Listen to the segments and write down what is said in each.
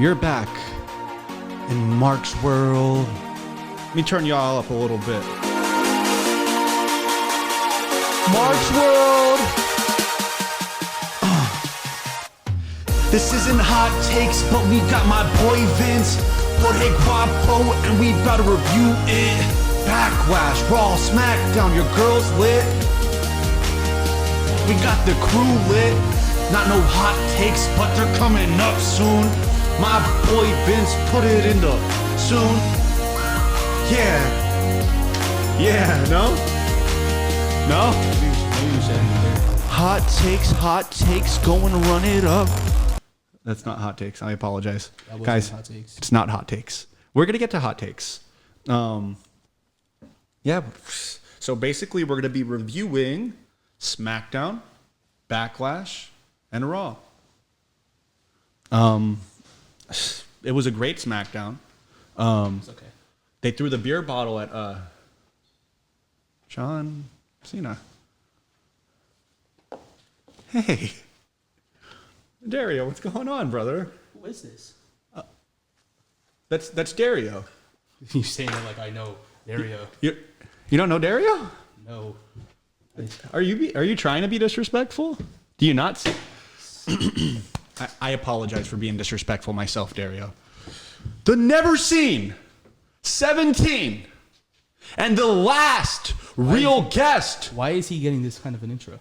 You're back in Mark's world. Let me turn y'all up a little bit. Mark's world. This isn't hot takes, but we got my boy Vince, Jorge Guapo, and we about to review it. Backlash, Raw, SmackDown, your girl's lit. We got the crew lit. Not no hot takes, but they're coming up soon. My boy Vince put it in the soon. Yeah, no? Hot takes, go and run it up. That's not hot takes. I apologize. Guys, hot takes. It's not hot takes. We're going to get to hot takes. Yeah. So basically, we're going to be reviewing SmackDown, Backlash, and Raw. It was a great SmackDown. It's okay. They threw the beer bottle at John Cena. Hey. Dario, what's going on, brother? Who is this? That's Dario. You saying it like I know Dario. You don't know Dario? No. Are you trying to be disrespectful? Do you not see? I apologize for being disrespectful myself, Dario. The Never Seen 17 and the last real guest Why is he getting this kind of an intro?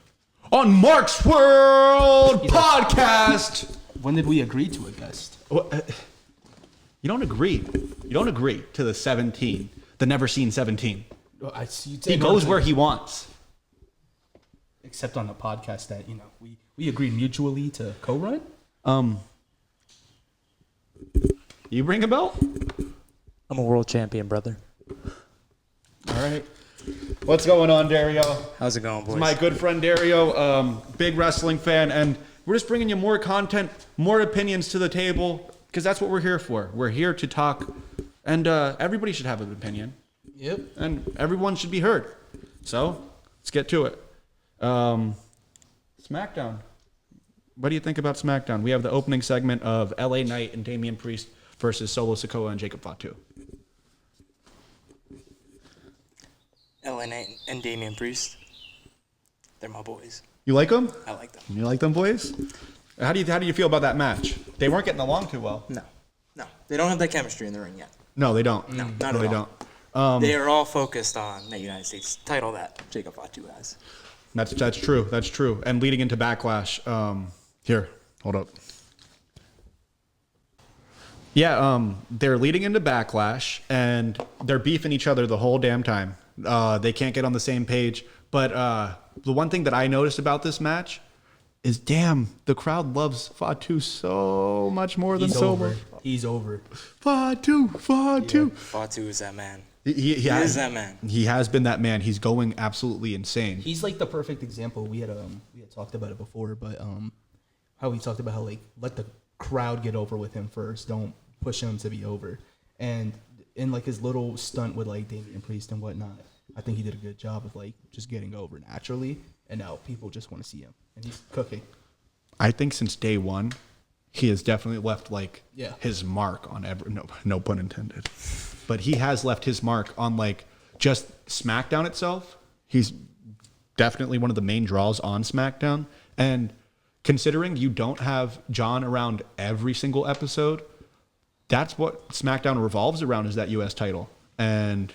on Mark's World Podcast. When did we agree to a guest? You don't agree. You don't agree to the 17, the Never Seen 17. He goes where he wants. Except on the podcast that, we agreed mutually to co-run. You bring a belt? I'm a world champion, brother. All right. What's going on, Dario? How's it going, boys? It's my good friend Dario, big wrestling fan, and we're just bringing you more content, more opinions to the table, because that's what we're here for. We're here to talk, and everybody should have an opinion. Yep. And everyone should be heard. So, let's get to it. SmackDown. What do you think about SmackDown? We have the opening segment of LA Knight and Damian Priest versus Solo Sikoa and Jacob Fatu. LA Knight and Damian Priest. They're my boys. You like them? I like them. You like them, boys? How do you feel about that match? They weren't getting along too well. No. They don't have that chemistry in the ring yet. No, they don't. No, not they at all. don't. They are all focused on the United States title that Jacob Fatu has. That's true. That's true. And leading into Backlash, here, hold up. Yeah, they're leading into Backlash, and they're beefing each other the whole damn time. They can't get on the same page. But the one thing that I noticed about this match is, damn, the crowd loves Fatu so much more than Solo. He's over. Fatu. Fatu is that man. He is that man. He has been that man. He's going absolutely insane. He's like the perfect example. We had talked about it before, but how we talked about how let the crowd get over with him first. Don't push him to be over. And in his little stunt with Damian Priest and whatnot, I think he did a good job of just getting over naturally. And now people just want to see him, and he's cooking. I think since day one, he has definitely left his mark on no pun intended, but he has left his mark on just SmackDown itself. He's definitely one of the main draws on SmackDown, and considering you don't have John around every single episode, that's what SmackDown revolves around, is that U.S. title and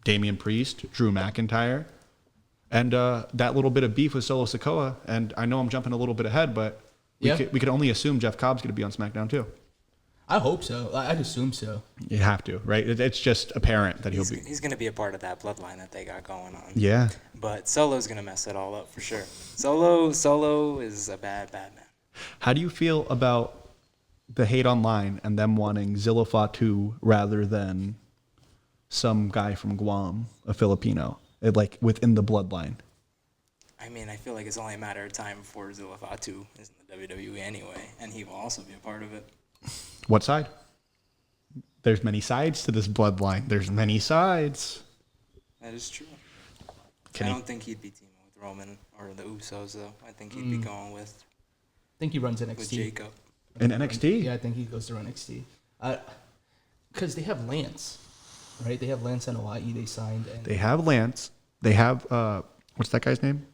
Damian Priest, Drew McIntyre, and that little bit of beef with Solo Sikoa. And I know I'm jumping a little bit ahead, but we could only assume Jeff Cobb's going to be on SmackDown too. I hope so. I'd assume so. You have to, right? It's just apparent that he'll be. He's going to be a part of that bloodline that they got going on. Yeah. But Solo's going to mess it all up for sure. Solo is a bad man. How do you feel about the hate online and them wanting Zilla Fatu rather than some guy from Guam, a Filipino, within the bloodline? I mean, I feel like it's only a matter of time before Zilla Fatu is in the WWE anyway, and he will also be a part of it. What side? There's many sides to this bloodline. There's many sides. That is true. I don't think he'd be teaming with Roman or the Usos, though. I think he'd be going with I think he runs NXT. Jacob. In NXT? Yeah, I think he goes to NXT. Because they have Lance, right? They have Lance and Hawaii they signed. And They have Lance. They have, what's that guy's name?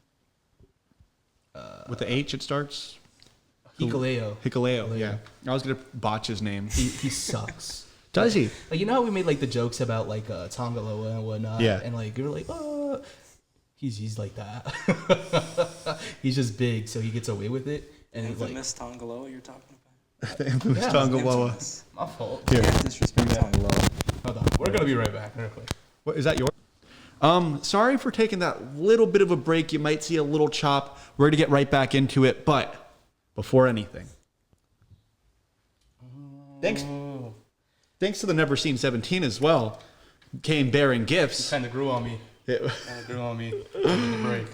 With the H it starts? Hikuleo. Hikuleo, yeah. I was going to botch his name. He sucks. Does he? Like, you know how we made like the jokes about like Tongaloa and whatnot? Yeah. And like, you were like, oh, he's like that. He's just big, so he gets away with it. And he's like, Infamous Tongaloa you're talking about? The infamous Yeah. Tongaloa. Infamous. my fault. Here. Can't disrespect Tongaloa. Hold on. We're going to be right back real quick. What, is that yours? Sorry for taking that little bit of a break. You might see a little chop. We're going to get right back into it. But before anything, thanks to the Never Seen 17 as well, came bearing gifts. Kind of grew on me. It- Kind of grew on me on the break.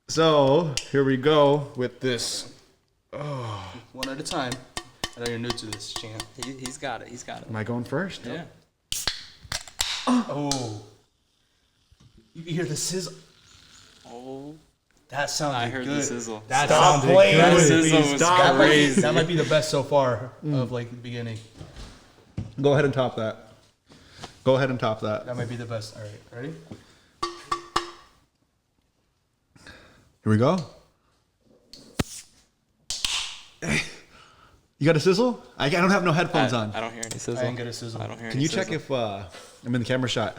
so here we go with this. One at a time. I know you're new to this, champ. He's got it. He's got it. Am I going first? Yeah. Oh. You can hear the sizzle. Oh, That sounded I heard good. the sizzle. That Stop sounded playing good. with sizzle me. was Stop. crazy. That might be the best so far of like the beginning. Go ahead and top that. Go ahead and top that. That might be the best. All right, ready? Here we go. You got a sizzle? I don't have no headphones on. I don't hear any sizzle. I didn't get a sizzle. I don't hear Can any you check sizzle. if I'm in the camera shot?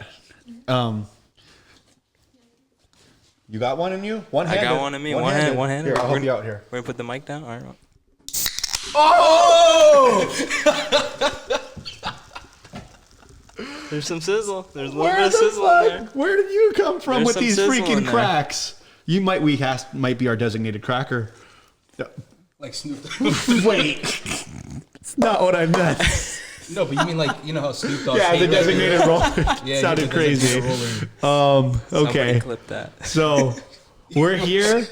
You got one in you? One I hand. got one in me. One hand. One hand. Here, I'll We're help gonna- you out here. We're gonna put the mic down. All right. Oh! There's some sizzle. There's a little Where bit of the sizzle in there. fuck? Where did you come from There's with some these sizzle in freaking there. cracks? You might might be our designated cracker. Like Snoop. Wait, it's not what I meant. No, but you mean like, you know how Snoop Dogg. Yeah, the designated roller. Yeah, Sounded he's the crazy. designated roller. Somebody Okay, clip that. so we're here.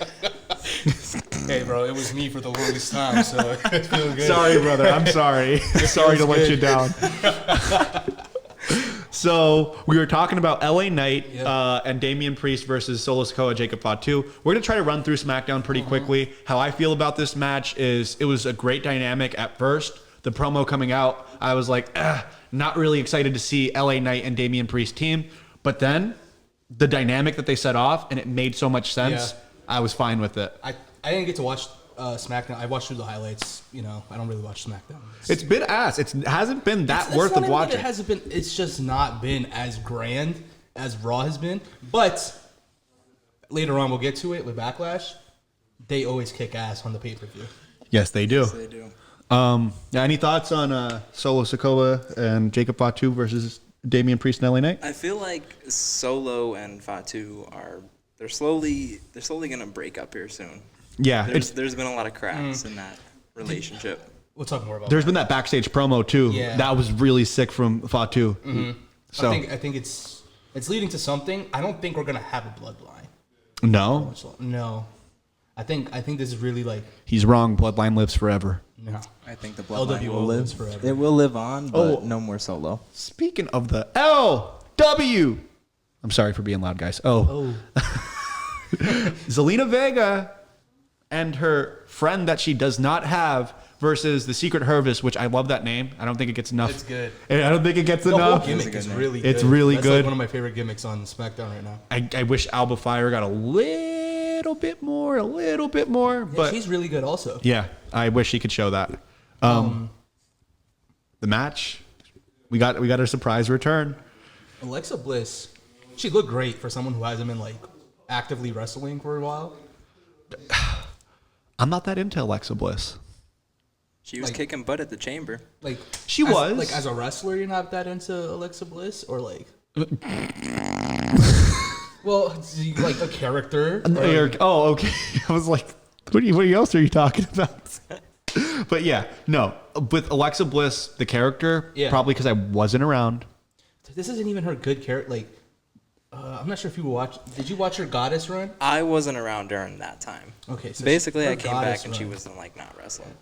Hey, bro, it was me for the longest time, so I feel good. Sorry, brother. I'm sorry. Sorry to let you down. So we were talking about LA Knight and Damian Priest versus Solo Sikoa, Jacob Fatu. We're gonna try to run through SmackDown pretty quickly. How I feel about this match is it was a great dynamic at first. The promo coming out, I was like, not really excited to see LA Knight and Damian Priest team. But then the dynamic that they set off, and it made so much sense. Yeah. I was fine with it. I didn't get to watch SmackDown. I watched through the highlights. You know, I don't really watch SmackDown. It's been ass. It hasn't been that It's worth not of even that watching. It hasn't been. It's just not been as grand as Raw has been. But later on, we'll get to it with Backlash. They always kick ass on the pay per view. Yes, they do. They do. Any thoughts on Solo Sikoa and Jacob Fatu versus Damian Priest and LA Knight? I feel like Solo and Fatu they're slowly gonna break up here soon. Yeah, There's been a lot of cracks in that relationship. We'll talk more about. there's that. been that backstage promo too. Yeah. That was really sick from Fatu. So I think it's leading to something. I don't think we're gonna have a bloodline. no, No, I think this is really like he's wrong. Bloodline lives forever. no. I think the bloodline LWO will live lives forever. It will live on, but Oh. no more Solo. Speaking of the LW, I'm sorry for being loud, guys. Oh, Zelina Vega and her friend that she does not have versus the Secret Hervis, which I love that name. I don't think it gets enough. It's good. I don't think it gets the whole enough. gimmick is really good. It's really That's good. Like one of my favorite gimmicks on SmackDown right now. I wish Alba Fire got a little bit more, Yeah, but she's really good also. yeah, I wish he could show that. The match, we got a surprise return. Alexa Bliss, she looked great for someone who hasn't been like actively wrestling for a while. I'm not that into Alexa Bliss. She was Like- kicking butt at the chamber. Like She as, was. like as a wrestler, you're not that into Alexa Bliss, or like. Well, do you like a character. Or, Oh, okay. I was like, what else are you talking about? But yeah, no. With Alexa Bliss, the character, Yeah. probably because I wasn't around. this isn't even her good character. Like, I'm not sure if you watched. Did you watch her Goddess run? I wasn't around during that time. Okay, so Basically, her I came Goddess back and she run. was like not wrestling.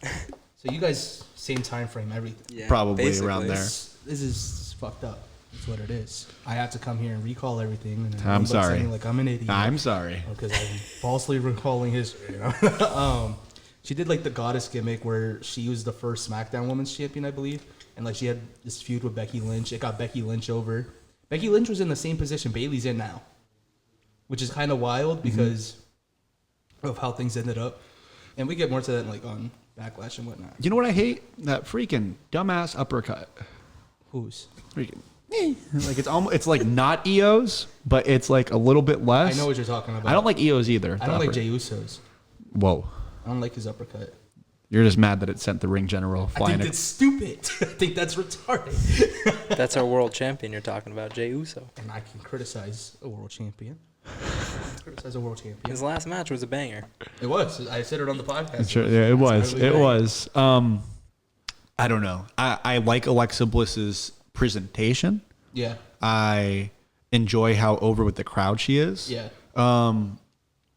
So you guys same time frame, everything. Yeah, Probably basically. around there. This is fucked up. That's what it is. I have to come here and recall everything. And then I'm end up sorry. sounding like I'm an idiot. I'm sorry. Because I'm falsely recalling history. You know? She did like the goddess gimmick where she was the first SmackDown Women's Champion, I believe, and like she had this feud with Becky Lynch. It got Becky Lynch over. Becky Lynch was in the same position Bayley's in now, which is kind of wild because of how things ended up. And we get more to that like on Backlash and whatnot. You know what I hate? That freaking dumbass uppercut. Who's? Freaking. Like it's almost, it's like not EO's, but it's like a little bit less. I know what you're talking about. I don't like EO's either. I don't like Jey Uso's. Whoa. I don't like his uppercut. You're just mad that it sent the ring general I flying. think that's stupid. I think that's retarded. That's our world champion you're talking about, Jey Uso. And I can criticize a world champion. Criticize a world champion. His last match was a banger. It was. I said it on the podcast. Sure, yeah, it was. really It bad. was. I don't know. I like Alexa Bliss's presentation. Yeah. I enjoy how over with the crowd she is. Yeah.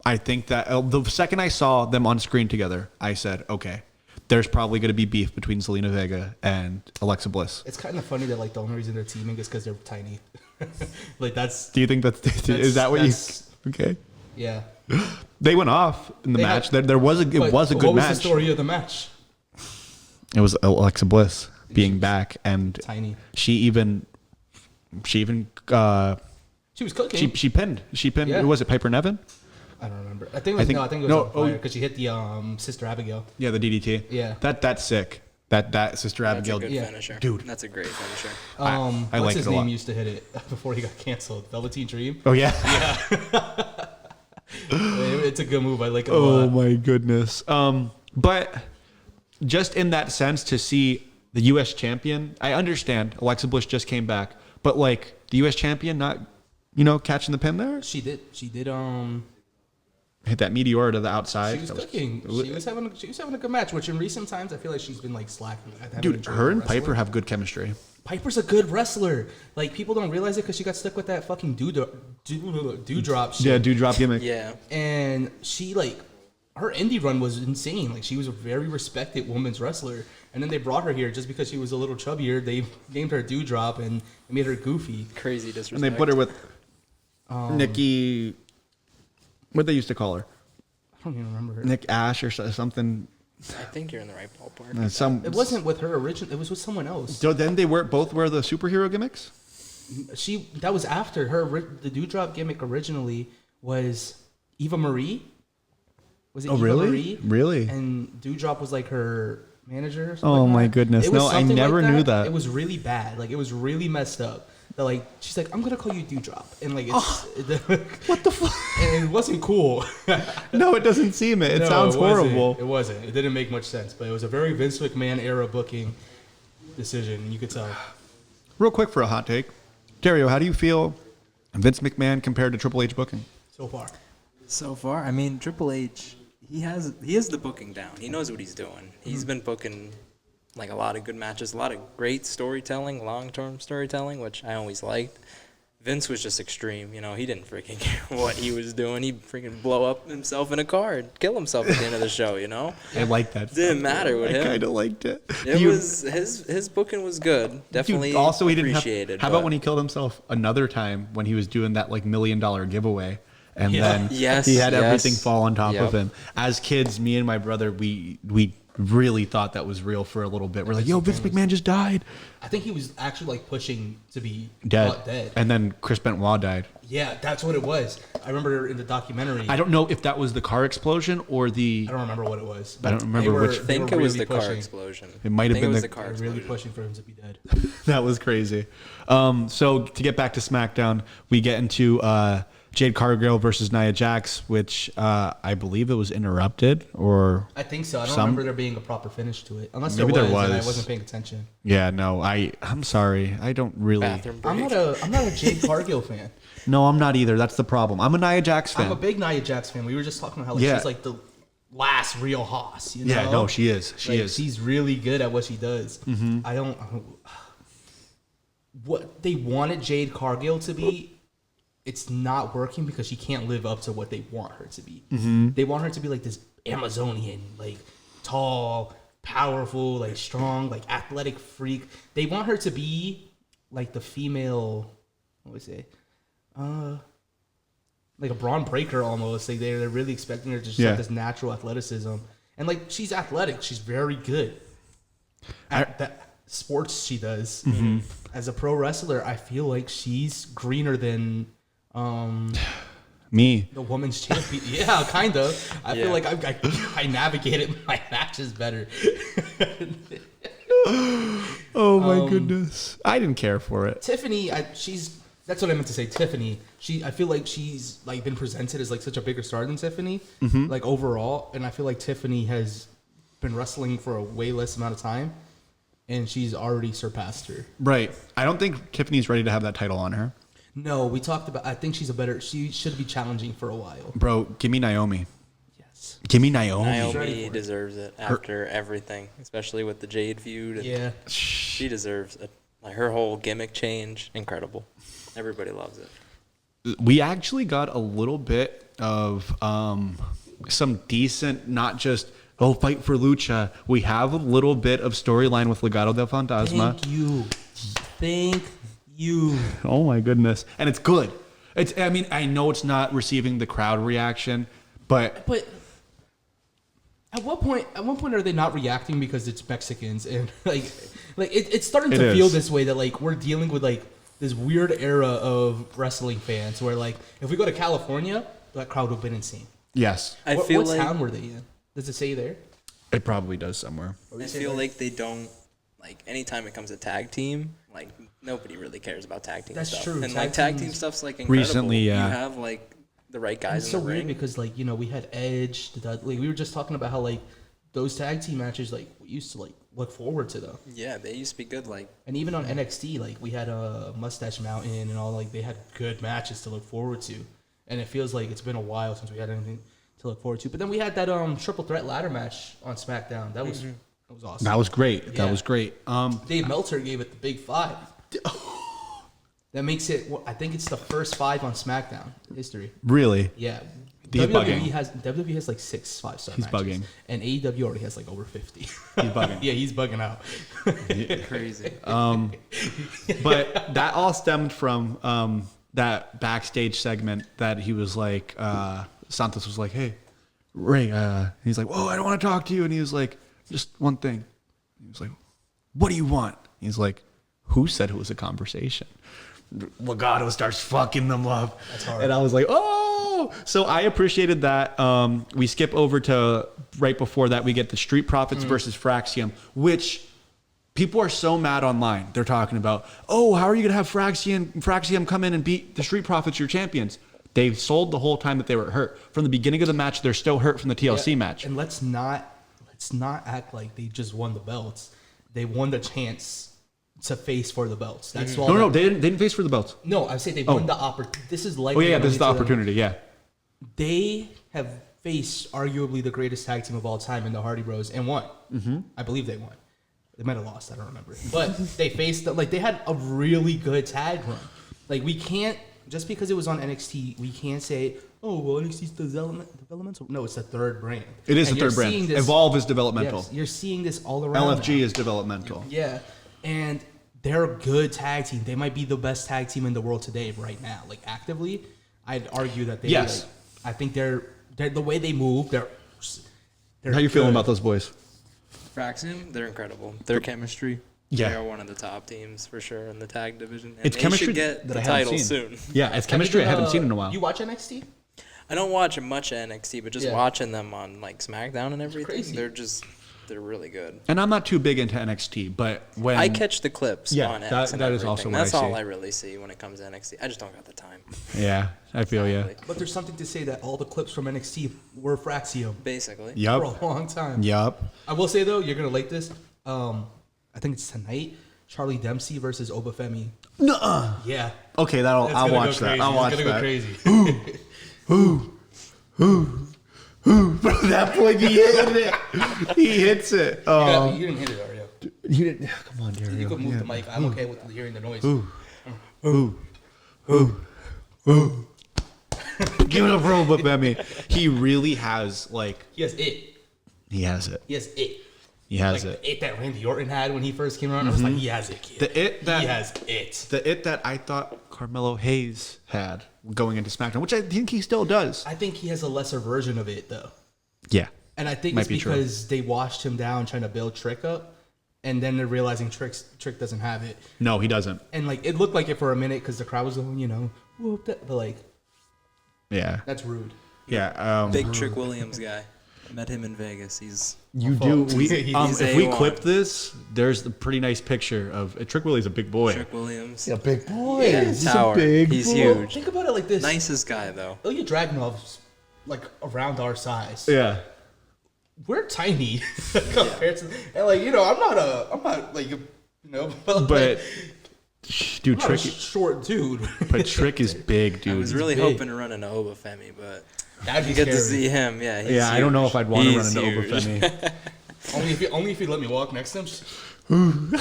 I think that the second I saw them on screen together, I said, okay, there's probably going to be beef between Zelina Vega and Alexa Bliss. It's kind of funny that like the only reason they're teaming is because they're tiny. Like that's Do you think is that what you? that's- Okay. yeah. They went off in the They match. had- There was a good What was match. the story of the match? It was Alexa Bliss being back, and Tiny. she even She was cooking. she pinned. Yeah. Was it Piper Nevin? I don't remember. I think it was it was on fire because she hit the Sister Abigail. Yeah, the DDT. Yeah. That's sick. That Sister That's Abigail. a good Yeah. finisher. Dude. That's a great finisher. I What's like his it a name lot. used to hit it before he got canceled? Velveteen Dream. Oh yeah. It's a good move. I like it a Oh lot. my goodness. But just in that sense, to see the U.S. champion, I understand Alexa Bliss just came back, but like the U.S. champion not, catching the pin there, She did. hit that meteor to the outside. She was That cooking. She was having a good match. Which in recent times, I feel like she's been like slacking. I haven't Dude, enjoyed her and wrestling. Piper have good chemistry. Piper's a good wrestler. Like people don't realize it because she got stuck with that fucking dewdrop shit. Yeah, dewdrop gimmick. Yeah. And she like her indie run was insane. Like she was a very respected women's wrestler. And then they brought her here just because she was a little chubbier. They named her Dewdrop and made her goofy. Crazy disrespect. And they put her with Nikki. What they used to call her, I don't even remember her. Nick Ash or something. I think you're in the right ballpark. Some. It wasn't with her original. It was with someone else. So then they both wear the superhero gimmicks. That was after her. The Dewdrop gimmick originally was Eva Marie. Was it Oh, Eva really? Marie? Really? And Dewdrop was like her manager. Or something Oh, like my that. goodness. It was No, I something never like knew that. It was really bad. Like it was really messed up. That like she's like, I'm gonna call you Dewdrop, and like it's What the fuck? and it wasn't cool. No, it doesn't seem it. It No, sounds wasn't. horrible. It wasn't. It didn't make much sense, but it was a very Vince McMahon era booking decision. You could tell. Real quick for a hot take, Dario, how do you feel Vince McMahon compared to Triple H booking? So far. So far, I mean, Triple H, he has the booking down. He knows what he's doing. He's been booking like a lot of good matches, a lot of great storytelling, long-term storytelling, which I always liked. Vince was just extreme. He didn't freaking care what he was doing. He'd freaking blow up himself in a car and kill himself at the end of the show, I like that. Didn't matter with I him. kind of liked it. It was his booking was good. Definitely Dude, also, he didn't appreciated. how about when he killed himself another time when he was doing that like $1 million giveaway, and then Yes, he had yes. everything fall on top of Yep. him. As kids, me and my brother, we really thought that was real for a little bit. We're like, yo, Vince McMahon just died. I think he was actually like pushing to be Dead. not dead. And then Chris Benoit died. Yeah, that's what it was. I remember in the documentary. I don't know if that was the car explosion or the. I don't remember what it was. I don't remember they were- which- I they think were it was really the car pushing. explosion. It might have I think been it was the- the car They were explosion. really pushing for him to be dead. That was crazy. So to get back to SmackDown, we get into Jade Cargill versus Nia Jax, which I believe it was interrupted, or I think so. I don't Some- remember there being a proper finish to it. Unless Maybe there there was, and I was. wasn't paying attention. yeah, no, I'm sorry, I don't really. Bathroom break. I'm not a Jade Cargill fan. No, I'm not either. That's the problem. I'm a Nia Jax fan. I'm a big Nia Jax fan. We were just talking about how like, Yeah. she's like the last real Hoss. You know? Yeah, no, she is. She Like, is. She's really good at what she does. I don't. What they wanted Jade Cargill to be, it's not working because she can't live up to what they want her to be. They want her to be like this Amazonian, like tall, powerful, like strong, like athletic freak. They want her to be like the female. What would I say? Like a Braun Breaker almost. Like they're really expecting her to just Yeah. have this natural athleticism. And like she's athletic, she's very good at the sports she does. As a pro wrestler, I feel like she's greener than Me. the women's champion. Yeah, kind of. I feel like I navigated my matches better. Oh my goodness. I didn't care for it. Tiffany, that's what I meant to say. Tiffany, I feel like she's like been presented as like such a bigger star than Tiffany, like overall, and I feel like Tiffany has been wrestling for a way less amount of time, and she's already surpassed her. Right. I don't think Tiffany's ready to have that title on her. No, we talked about. I think she should be challenging for a while. Bro, give me Naomi. Yes. Give me Naomi. Naomi deserves it after everything, especially with the Jade feud. And Yeah. she deserves it. Like her whole gimmick change, incredible. Everybody loves it. We actually got a little bit of some decent, not just fight for Lucha. We have a little bit of storyline with Legado del Fantasma. Thank you. Oh my goodness, and it's good. I mean, I know it's not receiving the crowd reaction, but at what point are they not reacting because it's Mexicans and like it's starting It to is. feel this way that like we're dealing with like this weird era of wrestling fans where like if we go to California, that crowd would have been insane. yes, I What feel what like town were they in? Does it say there? it probably does somewhere. I feel like they don't like anytime it comes to tag team, like nobody really cares about tag team That's stuff. true. And Tag like tag team teams- stuff's like incredible. Recently, yeah. You have like the right guys It's in so the weird ring. because like we had Edge, like we were just talking about how like those tag team matches like we used to like look forward to them. Yeah, they used to be good. Like And even on NXT, like we had a Mustache Mountain and all, like they had good matches to look forward to. And it feels like it's been a while since we had anything to look forward to. But then we had that triple threat ladder match on SmackDown. That was awesome. That was great. Yeah. That was great. Dave Meltzer gave it the big 5. That makes it. I think it's the first 5 on SmackDown history. Really, Yeah. He's bugging. WWE has like 6 5-star He's matches. bugging. And AEW already has like over 50. he's bugging. Yeah, he's bugging out. crazy. But that all stemmed from that backstage segment that he was like, Santos was like, "Hey, Ray," he's like, "Whoa, I don't want to talk to you," and he was like, "Just one thing." He was like, "What do you want?" He's like, "Who said it was a conversation?" Legado starts fucking them up. That's hard. And I was like, oh, so I appreciated that. We skip over to right before that. We get the Street Profits versus Fraxium, which people are so mad online. They're talking about, oh, how are you going to have Fraxium come in and beat the Street Profits, your champions? They've sold the whole time that they were hurt. From the beginning of the match, they're still hurt from the TLC Yeah, match. And let's not act like they just won the belts. They won the chance to face for the belts. That's all. No, they didn't face for the belts. No, I say they won the opportunity. This is like. Oh, yeah, this is the opportunity, yeah. They have faced arguably the greatest tag team of all time in the Hardy Bros and won. Mm-hmm. I believe they won. They might have lost. I don't remember. But they faced like they had a really good tag run. Like we can't just because it was on NXT, we can't say, oh, well, NXT's developmental. No, it's the third brand. It is And the you're third brand. seeing this- Evolve is developmental. Yes, you're seeing this all around. LFG now. is developmental. Yeah, and they're a good tag team. They might be the best tag team in the world today, right now. Like actively, I'd argue that they. Yes. Like, I think they're the way they move. They're How you feeling good. about those boys? Fraxium, they're incredible. Their chemistry. Yeah. They are one of the top teams for sure in the tag division. And It's they chemistry should get that the I haven't title seen. soon. Yeah, it's chemistry I haven't seen in a while. You watch NXT? I don't watch much NXT, but just Yeah. watching them on like SmackDown and everything, crazy. they're really good. And I'm not too big into NXT, but when I catch the clips Yeah, on that- X and that is everything. also what That's I all see. I really see when it comes to NXT. I just don't got the time. yeah, I feel you. Sadly. But there's something to say that all the clips from NXT were Fraxium Basically. Yup. for a long time. Yup. I will say though, you're gonna like this. I think it's tonight. Charlie Dempsey versus Obafemi. Nuh-uh. Yeah. Okay, It's I'll gonna watch go that. crazy. I'll watch It's gonna that. go crazy. Bro, that boy, he hit it. He hits it. You didn't hit it, Ario. You didn't. Come on, Dario. You could move the mic. I'm okay with hearing the noise. Give it up, bro, but I mean, he really has like He has it. he has it. He has it. He has Like it. the it that Randy Orton had when he first came around. I was like, he has it, kid. The it that he has it. the it that I thought Carmelo Hayes had going into SmackDown, which I think he still does. I think he has a lesser version of it though. Yeah. And I think Might it's be true. because they washed him down trying to build Trick up, and then they're realizing Trick doesn't have it. No, he doesn't. And like it looked like it for a minute because the crowd was going, whoop that, but like Yeah. that's rude. Yeah. Big Trick Williams guy. Met him in Vegas. He's You do. fault. We, He's if we A1. clip this, there's a pretty nice picture of Trick Willie's a big boy. Trick Williams. Yeah, big boy. Yeah, He's tower. a big He's boy. huge. Think about it like this. Nicest guy though. Ilya Dragunov's like around our size. Yeah. We're tiny compared to, and like I'm not like but But dude, I'm not a Trick. short dude. But Trick is big, dude. I was really big. hoping to run into Obafemi, but That'd be you get to scary. see him. Yeah, he's Yeah, I don't know huge. if I'd want to run He's into huge. Obafemi. Only if you let me walk next to him.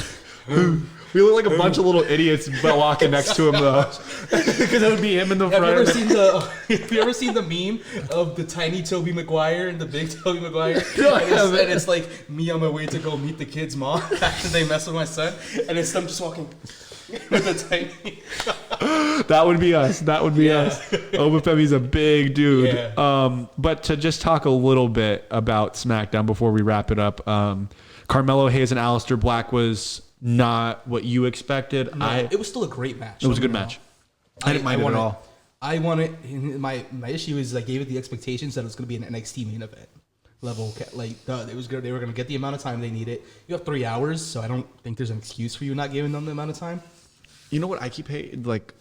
We look like a bunch of little idiots walking next to him though, because it would be him in the Have you ever front. seen the Have you ever seen the meme of the tiny Tobey Maguire and the big Tobey Maguire? No, I and, haven't. and it's like me on my way to go meet the kid's mom after they mess with my son, and it's them just walking with a tiny. That would be us. That would be us. Obafemi's a big dude. Yeah. But to just talk a little bit about SmackDown before we wrap it up, Carmelo Hayes and Aleister Black was not what you expected. It was still a great match. It was a good match. I didn't mind it at all. I wanted my issue is I gave it the expectations that it was going to be an NXT main event level. Like it was good. They were going to get the amount of time they needed. You have 3 hours, so I don't think there's an excuse for you not giving them the amount of time. You know what I keep hating? Like,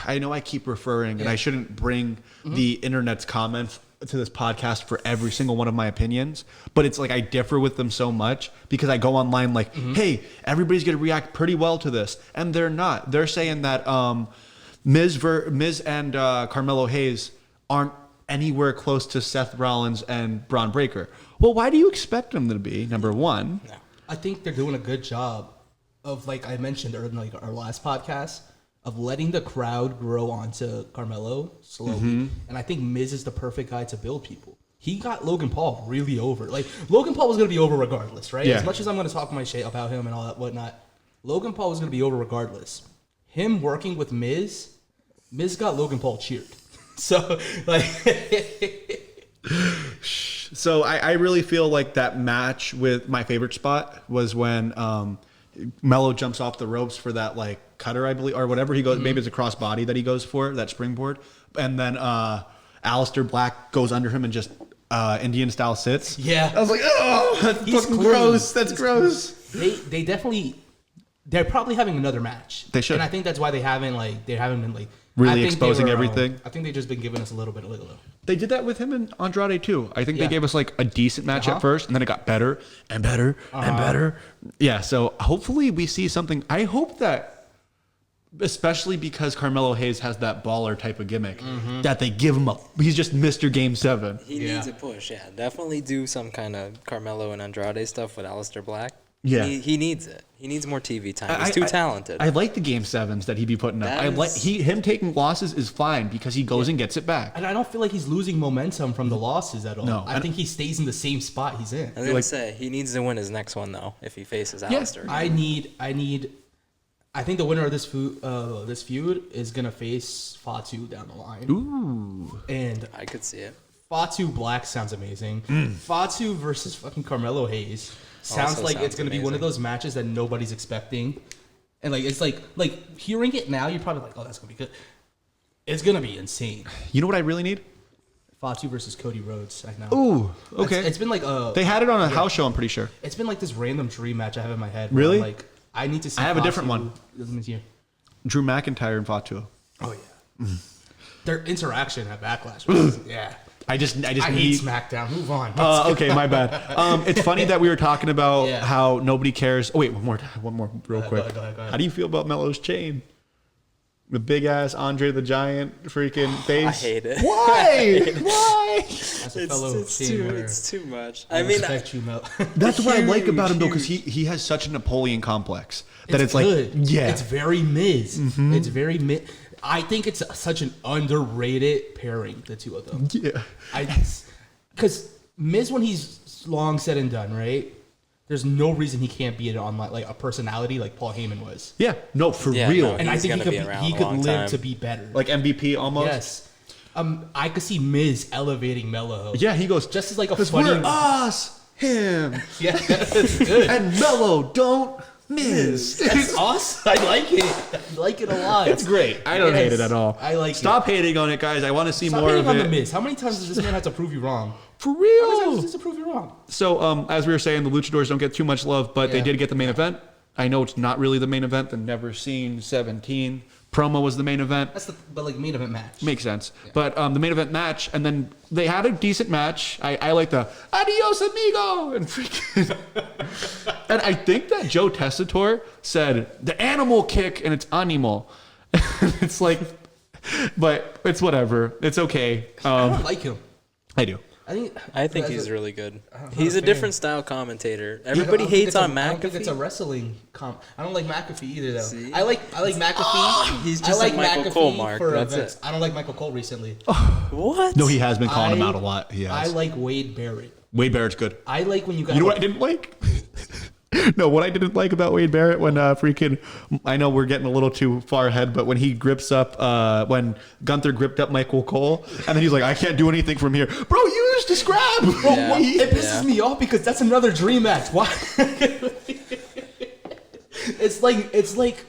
I know I keep referring, and I shouldn't bring the internet's comments to this podcast for every single one of my opinions, but it's like I differ with them so much because I go online like, hey, everybody's going to react pretty well to this, and they're not. They're saying that Miz and Carmelo Hayes aren't anywhere close to Seth Rollins and Braun Breaker. Well, why do you expect them to be, number one? No. I think they're doing a good job of, like I mentioned in like our last podcast, of letting the crowd grow onto Carmelo slowly. And I think Miz is the perfect guy to build people. He got Logan Paul really over. Like, Logan Paul was going to be over regardless, right? Yeah. As much as I'm going to talk my shit about him and all that whatnot, Logan Paul was going to be over regardless. Him working with Miz got Logan Paul cheered. So, like... So I really feel like that match with my favorite spot was when Mello jumps off the ropes for that like cutter, I believe, or whatever he goes. Maybe it's a cross body that he goes for, that springboard. And then Aleister Black goes under him and just Indian style sits. Yeah. I was like, oh, that's He's fucking clean. gross. That's He's gross. They definitely... They're probably having another match. They should. And I think that's why they haven't been like... Really I think they exposing were, everything? I think they've just been giving us a little bit of They did that with him and Andrade too. I think they Yeah. gave us like a decent match Uh-huh. at first, and then it got better and better and better. Yeah, so hopefully we see something. I hope that, especially because Carmelo Hayes has that baller type of gimmick, that they give him he's just Mr. Game 7. He Yeah. needs a push. Yeah, definitely do some kind of Carmelo and Andrade stuff with Aleister Black. Yeah. He needs it. He needs more TV time. He's too talented. I like the Game 7s that he'd be putting up. That I like is- him taking losses is fine because he goes and gets it back. And I don't feel like he's losing momentum from the losses at all. No. I think he stays in the same spot he's in. I was gonna say he needs to win his next one though if he faces Aleister. I think the winner of this feud is gonna face Fatu down the line. Ooh. And I could see it. Fatu Black sounds amazing. Fatu versus fucking Carmelo Hayes sounds Also like sounds it's gonna be one of amazing. those matches that nobody's expecting. And like it's like hearing it now, you're probably like, oh, that's gonna be good. It's gonna be insane. You know what I really need? Fatu versus Cody Rhodes. I know. Ooh, okay. It's been like They had it on a house show, I'm pretty sure. it's been like this random dream match I have in my head. where Really? I'm like I need to see. I have a different one. Let me see. Drew McIntyre and Fatu. Oh yeah. Their interaction at Backlash. Was, yeah. I just I need hate SmackDown. Move on. Okay, my bad. It's funny that we were talking about Yeah. how nobody cares. Oh wait, one more, real quick. Go ahead. How do you feel about Melo's chain? The big ass Andre the Giant freaking face. I hate it. Why? Why? As a fellow chain winner, It's too much. I I mean, respect you, Mel. That's what I like about him though, Huge. because he has such a Napoleon complex that it's like, good. yeah, It's very Miz. It's very Miz. I think it's such an underrated pairing, the two of them. yeah. Because Miz, when he's long said and done, right? There's no reason he can't be it on like a personality like Paul Heyman was. Yeah, no, for Yeah, real. no, And I He's think gonna be around he a could long live time. to be better. Like MVP almost. yes. I could see Miz elevating Melo. Yeah, he goes Just as like a 'cause funny. we're us, him, Yeah, that's good. and Mello don't miss. That's awesome. I like it. I like it a lot. It's great. I don't hate it Yes. at all. I like Stop hating on it, guys. I want to see Stop more hating of on it. the Miz. How many times does this man have to prove you wrong? For How many times real. does this to prove you wrong? So, as we were saying, the Luchadors don't get too much love, but they Yeah. did get the main event. I know it's not really the main event. The Never Seen 17 promo was the main event. But like main event match. Makes sense. But the main event match, and then they had a decent match. I like the adios amigo and freaking. And I think that Joe Tessitore said the animal kick, and it's animal. It's like, but it's whatever. It's okay. I don't like him. I do. I think as he's a- really good. I'm He's not a a different style commentator. Everybody I don't think hates it's on I don't think it's a McAfee. wrestling I don't like McAfee either though. See? I like McAfee. He's I just like a Michael McAfee Cole mark, for that's events. it. I don't like Michael Cole recently. What? No, he has been calling him I- out a lot. He I has. like Wade Barrett. Wade Barrett's good. I like when you guys. You know what I didn't like? No, what I didn't like about Wade Barrett when freaking, I know we're getting a little too far ahead, but when he grips up, when Gunther gripped up Michael Cole, and then he's like, I can't do anything from here. Bro, use this grab. Bro, Yeah. what? It pisses me off because that's another dream match. Why? it's like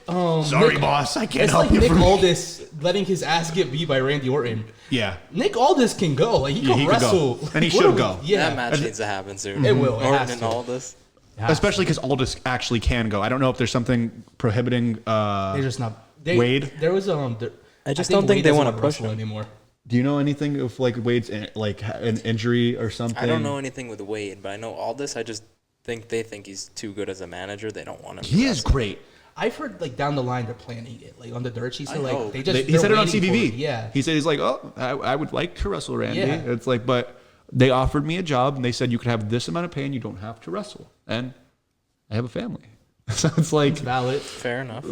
Sorry, Nick, boss. I can't It's help like you. Nick from Aldis letting his ass get beat by Randy Orton. Yeah. Nick Aldis can go. Like he Yeah, can he could wrestle. go. And he What should are we- go. Yeah, That match needs to happen soon. It will. It Orton has and to. all this. Especially because Aldis actually can go. I don't know if there's something prohibiting. They're just not. Wade? There was I just don't think they want wanna to push wrestle him. anymore. Do you know anything of like Wade's like an injury or something? I don't know anything with Wade, but I know all this. I just think they think he's too good as a manager. They don't want him. to He is wrestle. great. I've heard like down the line they're planning it, like on the dirt sheet. So I like hope. they just He they're said it on waiting for CBV. it. Yeah. He said he's like, oh, I would like to wrestle Randy. Yeah. It's like, but they offered me a job and they said you could have this amount of pay and you don't have to wrestle. And I have a family, so it's like, It's valid. Fair enough.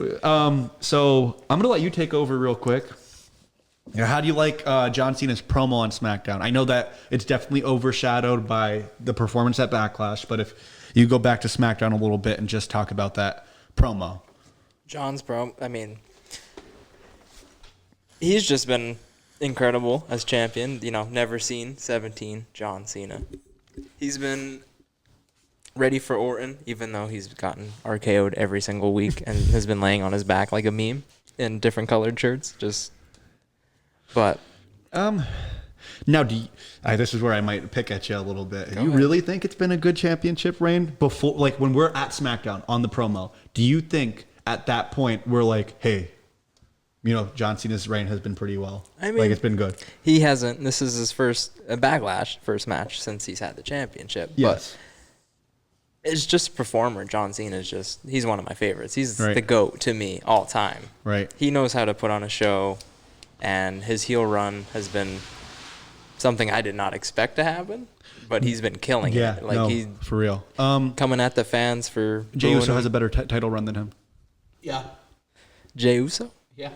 so I'm gonna let you take over real quick. Now, how do you like John Cena's promo on SmackDown? I know that it's definitely overshadowed by the performance at Backlash, but if you go back to SmackDown a little bit and just talk about that promo. John's I mean, he's just been incredible as champion. You know, never seen 17 John Cena. He's been ready for Orton, even though he's gotten RKO'd every single week and has been laying on his back like a meme in different colored shirts. But Now, this is where I might pick at you a little bit. Do you ahead. really think it's been a good championship reign before, like when we're at SmackDown on the promo? Do you think at that point we're like, hey, you know, John Cena's reign has been pretty well. I mean- like it's been good. he hasn't. This is his first Backlash first match since he's had the championship. Yes. But it's just a performer. John Cena is he's one of my favorites. He's Right. the GOAT to me all time. Right. He knows how to put on a show, and his heel run has been something I did not expect to happen, but he's been killing Yeah. it. Like no, he's for real. coming at the fans for Jey booing Uso him. has a better title run than him. Yeah. Jey Uso. Yeah.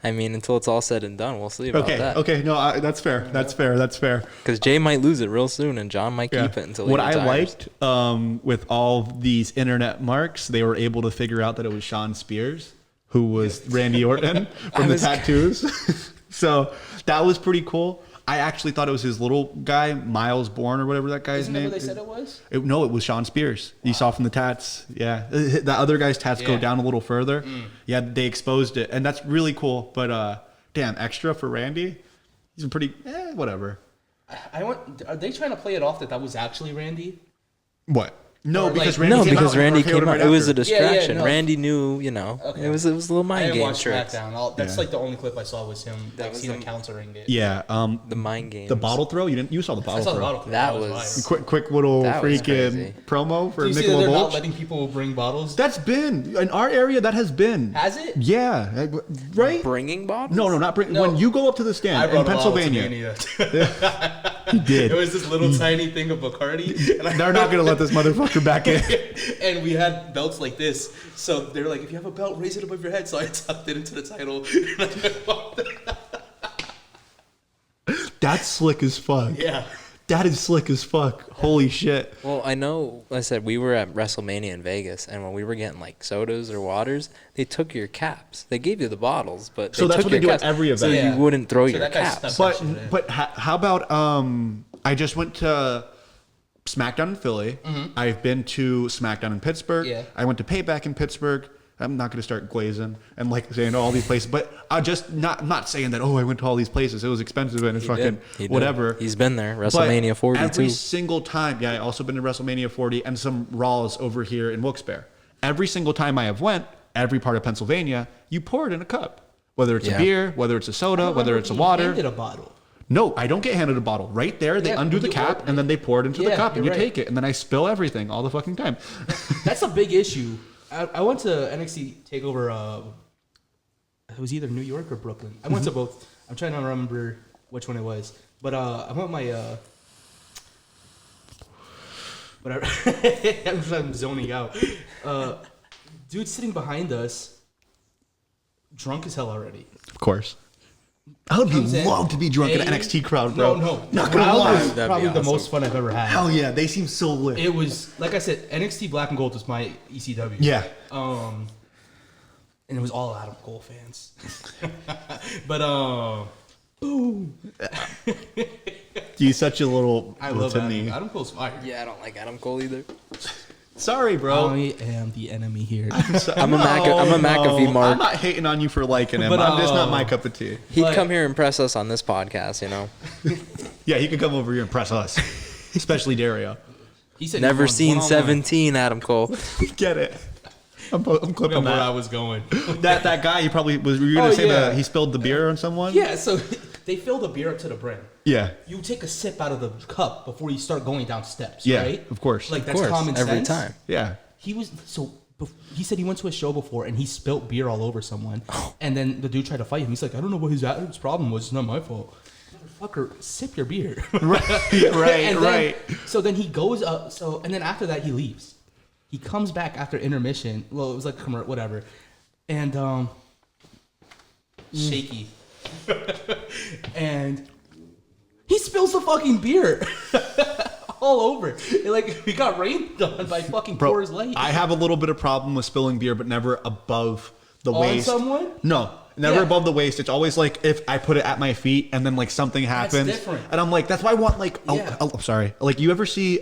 I mean, until it's all said and done, we'll see about Okay. that. Okay. No, that's fair. That's fair. That's fair. Because Jay might lose it real soon, and John might Yeah. keep it until he What I retires. liked with all these internet marks, they were able to figure out that it was Sean Spears who was Randy Orton from the was- tattoos. So that was pretty cool. I actually thought it was his little guy, Miles Bourne or whatever that guy's Isn't that name. what they said it was? No, it was Sean Spears. You saw from the tats. Yeah. The other guy's tats go Yeah. down a little further. Yeah, they exposed it. And that's really cool. But damn, extra for Randy? He's a pretty, whatever. Are they trying to play it off that was actually Randy? What? No, Or, because like- Randy No, came because out and Randy RKO'd came him out. right It was a after. distraction. no. Randy knew, you know, Okay. it was a little I mind didn't game watch tricks. SmackDown. That's Yeah. like the only clip I saw was him like was Cena the- countering it. Yeah, The mind games. the bottle throw. You saw the I bottle saw the throw. bottle clip. That was was- fire. Quick little That was freaking crazy. promo for Do you see that they're Michelob not Ultra. letting people bring bottles? That's been in our area. That has been. Has it? Yeah, right. Bringing bottles? No, not bring. No. When you go up to the I stand in brought a bottle to Pennsylvania, Mania. he did. It was this little tiny thing of Bacardi. And They're not gonna let this motherfucker back in. and we had belts like this. So they're like, if you have a belt, raise it above your head. So I tucked it into the title. That's slick as fuck. Yeah. That is slick as fuck. Holy shit. Well, I know, I said we were at WrestleMania in Vegas, and when we were getting like sodas or waters, they took your caps. They gave you the bottles, but So that's took what they your do at caps, every so event. Yeah. you wouldn't throw So your that guy caps. stuck- But how about I just went to SmackDown in Philly. I've been to SmackDown in Pittsburgh. Yeah. I went to Payback in Pittsburgh. I'm not going to start glazing and like saying all these places, but I just I'm not saying that. Oh, I went to all these places. It was expensive and it's He fucking did. He did. whatever. He's been there. But WrestleMania 40 every too. single time. Yeah, I also been to WrestleMania 40 and some Raws over here in Wilkes-Barre. Every single time I have went, every part of Pennsylvania, you pour it in a cup. Whether it's Yeah. a beer, whether it's a soda, whether it's a water. Handed a bottle. No, I don't get handed a bottle. Right there, they Yeah, undo when the you cap open and then they pour it into the Yeah, cup and you you're right. take it and then I spill everything all the fucking time. That's a big issue. I went to NXT Takeover. It was either New York or Brooklyn. I went to both. I'm trying to remember which one it was. But I went with my. But I'm zoning out. Dude sitting behind us, drunk as hell already. Of course. I would Comes in, love to be drunk in an hey, NXT crowd, bro. No. Not The gonna crowd lie. was That'd be probably the awesome. most fun I've ever had. Hell yeah, they seem so lit. It was, like I said, NXT Black and Gold was my ECW. Yeah. And it was all Adam Cole fans. But boom. He's such a little I love to Adam. me. Adam Cole's fire. Yeah, I don't like Adam Cole either. Sorry, bro. I am the enemy here. I'm a McAfee mark. I'm not hating on you for liking him. But, It's not my cup of tea. He'd But- come here and press us on this podcast, you know. Yeah, he could come over here and press us, especially Dario. He said Never he seen wants one-on-one. 17, Adam Cole. Get it? I'm Look clipping at where I that. was going. That guy, he probably was. Were you gonna Oh, say yeah. that he spilled the beer on someone? Yeah, so they fill the beer up to the brim. Yeah. You take a sip out of the cup before you start going down steps, Yeah, right? of course. Like Of that's course, common sense. every time. Yeah. He was so. He said he went to a show before and he spilt beer all over someone, and then the dude tried to fight him. He's like, I don't know what his problem was. It's not my fault. Motherfucker, sip your beer. Right. And then- right. So then he goes up. So and then after that he leaves. He comes back after intermission. Well, it was like whatever, and shaky, and he spills the fucking beer. All over. Like, we got rained on by fucking Bro, Coors Light. I have a little bit of problem with spilling beer, but never above the On waist. someone? No, never Yeah. above the waist. It's always like if I put it at my feet and then like something happens, different. and I'm like, that's why I want like, Yeah. I'm sorry, like you ever see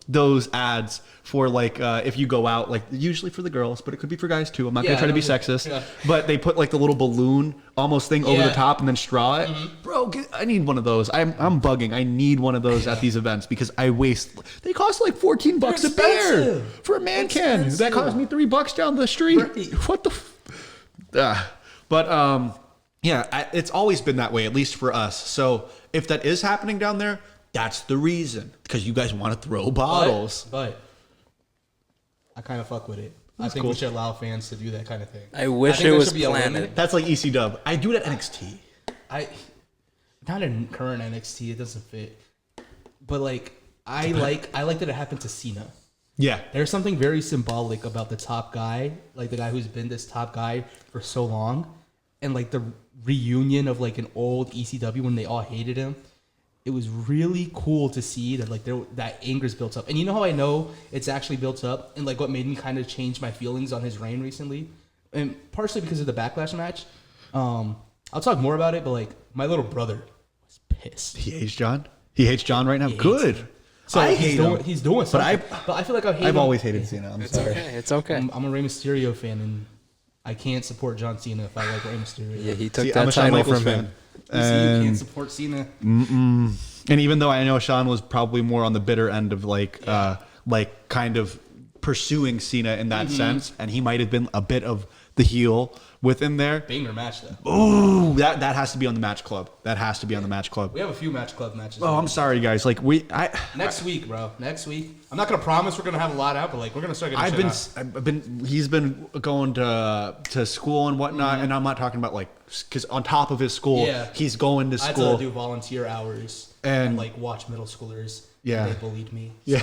those ads for like if you go out, like usually for the girls, but it could be for guys too. I'm not Yeah, gonna try to be I know. sexist, Yeah. but they put like the little balloon almost thing over the Yeah. Mm-hmm. top and then straw it. Bro, I need one of those. I'm bugging. I need one of those at these events because I waste. They cost like $14 a beer expensive. for a man can. That Expensive. cost me $3 down the street. Right. What the? But yeah, it's always been that way, at least for us. So if that is happening down there, that's the reason because you guys want to throw bottles. But I kind of fuck with it. I That's think cool. we should allow fans to do that kind of thing. I wish think it there was should be a limit. planted. That's like EC Dub. I do it at NXT. Not in current NXT, it doesn't fit. But like I like that it happened to Cena. Yeah. There's something very symbolic about the top guy, like the guy who's been this top guy for so long, and like the reunion of like an old ECW when they all hated him. It was really cool to see that like that anger's built up. And you know how I know it's actually built up, and like what made me kind of change my feelings on his reign recently, and partially because of the Backlash match. I'll talk more about it, but like my little brother was pissed. He hates John. He hates John right now. hates Good. him. So I he's hate doing, him. He's doing something. I- But I feel like I hate I've him. always hated Cena. I'm It's sorry. okay. It's okay. I'm a Rey Mysterio fan, and I can't support John Cena if I like Rey Mysterio. Yeah, he took See, I'm a that Shawn title Michaels from fan. him. You see, you And- can't support Cena. And even though I know Sean was probably more on the bitter end of like kind of pursuing Cena in that sense, and he might have been a bit of the heel within there. Banger match though. Ooh, that has to be on the match club. That has to be on the match club. We have a few match club matches. Oh, I'm sorry, guys. Like Next week, bro. Next week. I'm not gonna promise we're gonna have a lot out, but like we're gonna start getting. I've been. He's been going to school and whatnot, and I'm not talking about like because on top of his school, Yeah. he's going to I had school. to do volunteer hours And- and like watch middle schoolers. Yeah. And they bullied me. Yeah.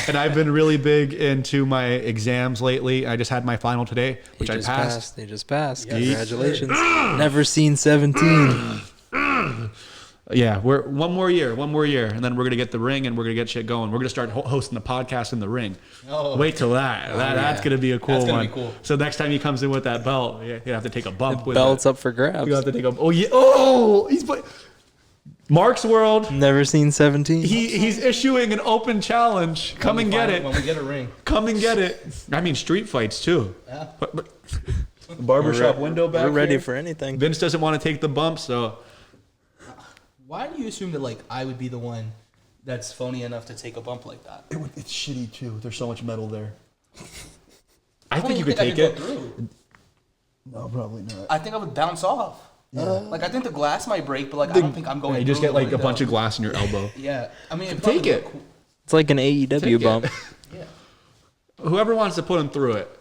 And I've been really big into my exams lately. I just had my final today, which I passed. They just passed. Yes. Congratulations. Never seen 17. Yeah, we're one more year, and then we're gonna get the ring, and we're gonna get shit going. We're gonna start hosting the podcast in the ring. Oh. Wait till that. That's gonna be a cool That's gonna one. be cool. So next time he comes in with that belt, you have to take a bump with Belt's it. up for grabs. You have to take a. Oh yeah. Oh, Mark's World. Never seen 17. He's issuing an open challenge. Come and get it. When we get a ring. Come and get it. I mean, street fights too. Yeah. But barbershop window back. We're ready here. for anything. Vince doesn't want to take the bump, so. Why do you assume that like I would be the one that's phony enough to take a bump like that? It's shitty too. There's so much metal there. I don't think you even could take I it. could go through. No, probably not. I think I would bounce off. Like I think the glass might break, but like I don't think I'm going. You just through get like the a bunch of window. glass in your elbow. Yeah, I mean, Take it. It's like an AEW Take it. bump. Yeah. Whoever wants to put him through it.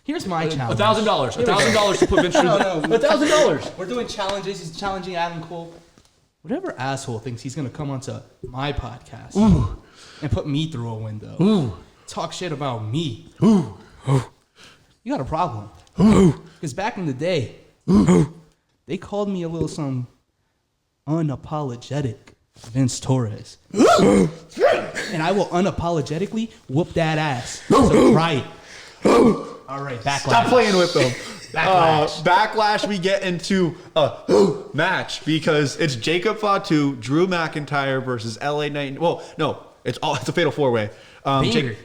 Here's my challenge. $1,000. $1,000 to put Vince through. No. $1,000. We're doing challenges. He's challenging Adam Cole. Whatever asshole thinks he's gonna come onto my podcast and put me through a window, talk shit about me. You got a problem. Because back in the day, they called me a little some unapologetic Vince Torres, and I will unapologetically whoop that ass. So try it. All right, backlash. Stop playing with them. Backlash. Backlash, we get into a match because it's Jacob Fatu, Drew McIntyre versus LA Knight. Well, no, it's a fatal four-way. Banger.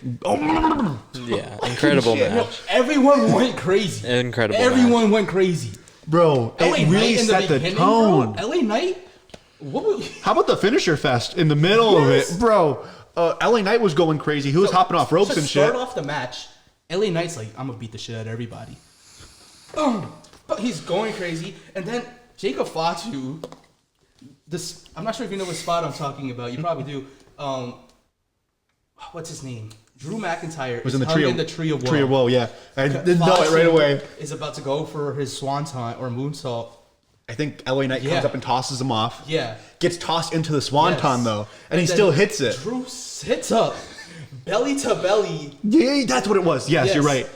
Yeah, incredible Shit. match. Everyone went crazy. Incredible Everyone went crazy. Bro, LA it Knight really in set the beginning, tone. Bro. LA Knight? What was, How about the finisher fest in the middle of Yes. it? Bro, LA Knight was going crazy. He was hopping off ropes to and shit. start off the match, LA Knight's like, I'm gonna beat the shit out of everybody. But he's going crazy, and then Jacob Fatu, I'm not sure if you know what spot I'm talking about. You probably do. What's his name? Drew McIntyre Was is in the hung trio. in the tree of woe. Tree of Woe, yeah. I didn't know it Fatu right away. Is about to go for his swanton or moonsault. I think LA Knight comes Yeah. up and tosses him off. Yeah. Gets tossed into the swanton Yes. though, and he then still hits it. Drew hits up, belly to belly. Yeah, that's what it was. Yes, you're right.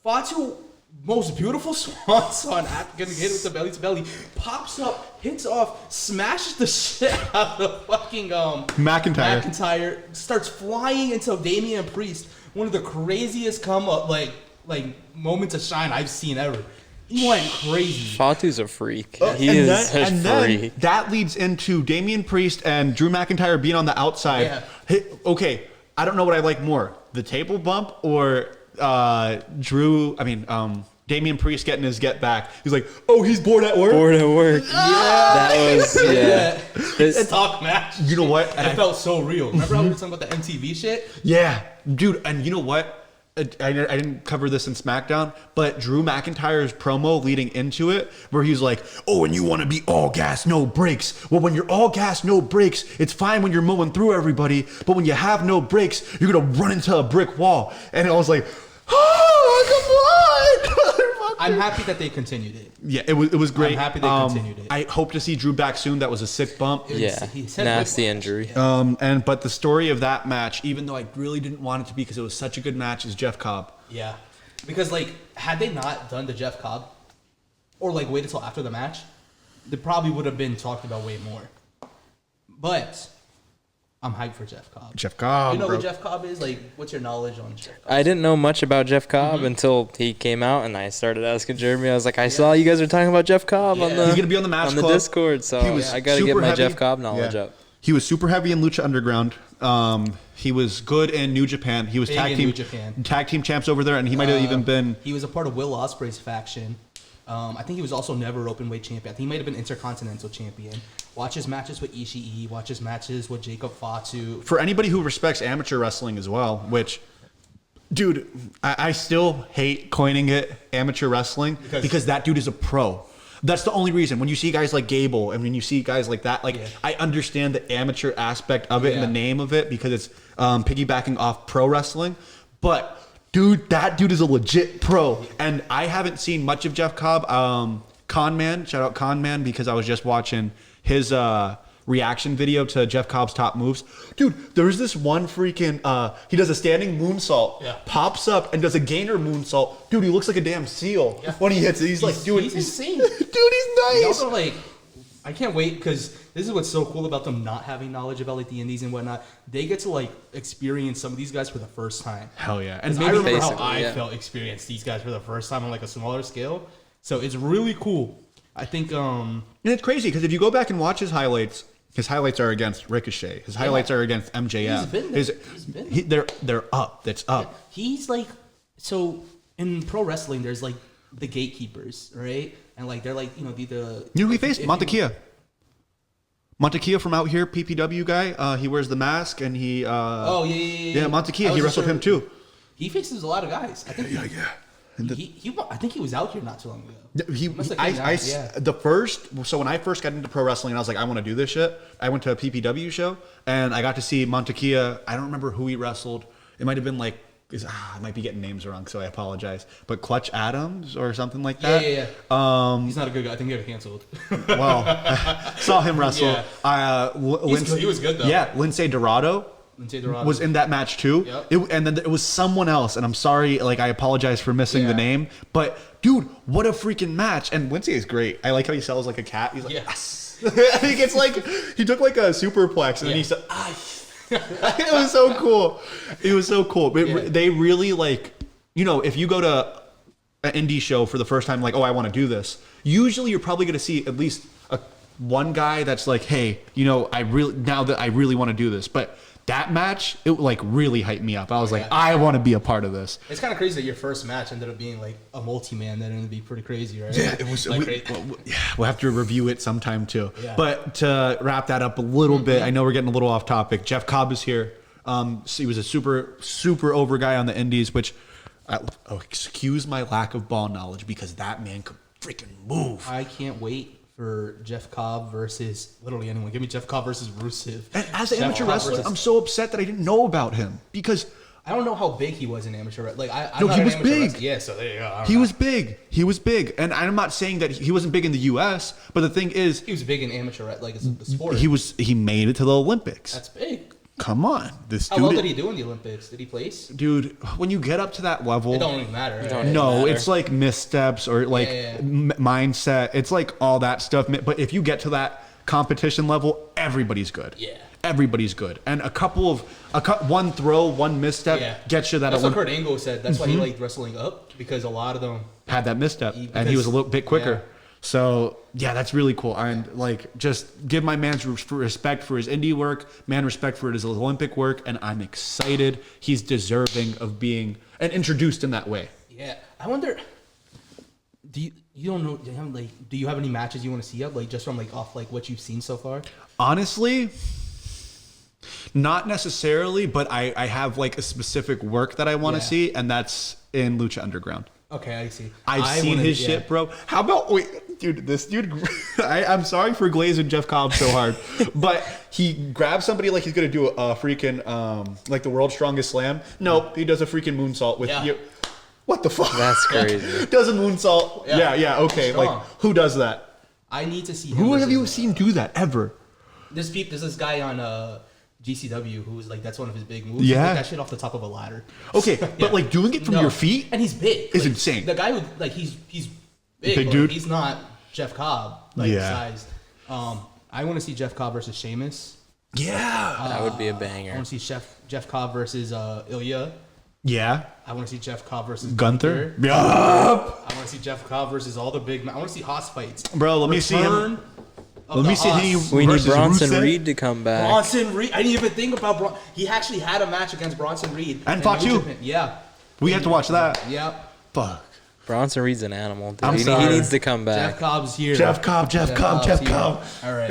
Fatu, most beautiful swanson, gonna hit with the belly to belly, pops up, hits off, smashes the shit out of fucking McIntyre. McIntyre, starts flying into Damian Priest, one of the craziest come up like moments of shine I've seen ever. He went crazy. Fatu's a freak. He and is then, a and then freak. that leads into Damian Priest and Drew McIntyre being on the outside. Yeah. Hey, okay, I don't know what I like more, the table bump or Damian Priest getting his get back. He's like, oh, he's bored at work. Bored at work. That was, yeah. It's talk match. You know what? And it felt so real. Remember how we were talking about the MTV shit? Yeah, dude, and you know what? I didn't cover this in SmackDown, but Drew McIntyre's promo leading into it, where he's like, "Oh, and you want to be all gas, no brakes. Well, when you're all gas, no brakes, it's fine when you're mowing through everybody, but when you have no brakes, you're gonna run into a brick wall." And I was like, "Oh, come on!" I'm happy that they continued it. Yeah, it was great. I'm happy they continued it. I hope to see Drew back soon. That was a sick bump. Yeah, He said nasty like- injury. But the story of that match, even though I really didn't want it to be because it was such a good match, is Jeff Cobb. Yeah, because like had they not done the Jeff Cobb, or like waited till after the match, they probably would have been talked about way more. But I'm hyped for Jeff Cobb. Jeff Cobb, You know bro. who Jeff Cobb is? Like, what's your knowledge on Jeff Cobb? I didn't know much about Jeff Cobb until he came out, and I started asking Jeremy. I was like, I saw you guys were talking about Jeff Cobb on Yeah. the He's gonna be on the match on the club. Discord, so He was I got to get super my heavy. Jeff Cobb knowledge Yeah. up. He was super heavy in Lucha Underground. He was good in New Japan. He was Big in New Japan. tag team champs over there, and he might have even been. He was a part of Will Ospreay's faction. I think he was also never openweight champion. I think he might have been intercontinental champion. Watch his matches with Ishii. Watch his matches with Jacob Fatu. For anybody who respects amateur wrestling as well, which, dude, I still hate coining it amateur wrestling because that dude is a pro. That's the only reason. When you see guys like Gable and when you see guys like that, like Yeah. I understand the amateur aspect of it and Yeah. the name of it because it's piggybacking off pro wrestling. But dude, that dude is a legit pro. And I haven't seen much of Jeff Cobb. Con Man, shout out Con Man, because I was just watching his reaction video to Jeff Cobb's top moves. Dude, there's this one freaking he does a standing moonsault, pops up and does a gainer moonsault. Dude, he looks like a damn seal when he hits it. He's like doing He's insane. Dude, he's He nice. also like, I can't wait because this is what's so cool about them not having knowledge about like the indies and whatnot. They get to like experience some of these guys for the first time. Hell yeah. And And I remember how basically, I yeah. felt experience these guys for the first time on like a smaller scale. So it's really cool. I think And it's crazy because if you go back and watch his highlights are against Ricochet. His highlights are against MJF. He's been there. He's been They're up. That's up. he's like, so in pro wrestling, there's like the gatekeepers, right? And like they're like, you know, the You know who he faced? Montekia. Montekia from out here, PPW guy. He wears the mask and he. Oh yeah. Yeah, Montekia. He wrestled him too. He faces a lot of guys. I think. Yeah. I think he was out here not too long ago. He, Must have I, came I, out, yeah. the first, so when I first got into pro wrestling and I was like, I want to do this shit, I went to a PPW show and I got to see Montekia. I don't remember who he wrestled. It might have been like, I might be getting names wrong, so I apologize. But Clutch Adams or something like that. Yeah. He's not a good guy. I think he got canceled. Well, saw him wrestle. Yeah. He was good, though. Yeah, Lindsay Dorado. Lindsay Dorado. Was in that match too. Yep. And then it was someone else, and I'm sorry, like I apologize for missing the Yeah. name. But dude, what a freaking match! And Lindsay is great. I like how he sells like a cat. He's like, yes. I think it's like he took like a superplex and then he said, it was so cool. It was so cool. But they really like, you know, if you go to an indie show for the first time, like, oh, I want to do this. Usually, you're probably going to see at least one guy that's like, hey, you know, I really want to do this, but. That match, it like really hyped me up. I was like, I want to be a part of this. It's kind of crazy that your first match ended up being like a multi-man. That ended up being pretty crazy, right? Yeah, it was. Like, We'll have to review it sometime too. Yeah. But to wrap that up a little bit, I know we're getting a little off topic. Jeff Cobb is here. So he was a super over guy on the Indies, which, excuse my lack of ball knowledge because that man could freaking move. I can't wait for Jeff Cobb versus literally anyone. Give me Jeff Cobb versus Rusev. And as an Jeff amateur Cobb wrestler, versus- I'm so upset that I didn't know about him because I don't know how big he was in amateur. Like I'm No, not he an was amateur big. wrestler. Yeah, so there you go. I don't he know. was big. He was big, and I'm not saying that he wasn't big in the U.S. But the thing is, He was big in amateur, like it's the sport. he made it to the Olympics. That's big. Come on, this How dude. well did he do in the Olympics? Did he place? Dude, when you get up to that level, It don't even matter. Right? don't- no, matter. it's like missteps or like Yeah. mindset. It's like all that stuff. But if you get to that competition level, everybody's good. Yeah. Everybody's good. And one throw, one misstep gets you that. That's what Olymp- Kurt Angle said. That's why he liked wrestling up because a lot of them. had that misstep, Because- and he was a little bit quicker. yeah. So yeah, that's really cool. And like, just give my man respect for his indie work, man respect for his Olympic work, and I'm excited. He's deserving of being and introduced in that way. Yeah, I wonder. Do you don't know? Do you have any matches you want to see up like just from like off like what you've seen so far? Honestly, not necessarily, but I have like a specific work that I want to Yeah. see, and that's in Lucha Underground. Okay, I see. I've seen his shit, bro. How about this dude? I'm sorry for glazing Jeff Cobb so hard, but he grabs somebody like he's gonna do a freaking like the world's strongest slam. Nope, he does a freaking moonsault with you. What the fuck? That's crazy. Does a moonsault? Yeah. Okay, Strong. like who does that? I need to see him. Who have versus- you seen do that ever? There's this guy on GCW who's like that's one of his big moves. Yeah. He did that shit off the top of a ladder. Okay, but like doing it from No. your feet. and he's big. is Like, insane. The guy who like he's big, Big but dude. He's not Jeff Cobb like Yeah. size. I want to see Jeff Cobb versus Sheamus. Yeah. That would be a I banger. want to see Jeff Cobb versus Ilya. Yeah. I want to see Jeff Cobb versus Gunther. Gunther. Yup. I want to see Jeff Cobb versus all the big. I want to see Haas fights. Bro, let me see him. Return of Let the me see Haas. him. We need versus Bronson Rusev? Reed to come back. Bronson Reed. I didn't even think about Bron. He actually had a match against Bronson Reed And in fought New you. Japan. Yeah. We have to watch that. Yeah. Fuck. Bronson Reed's an animal, dude. I'm He sorry. needs to come Jeff back. Cobb's here. Jeff Cobb. Cobb's here. Cobb. All right.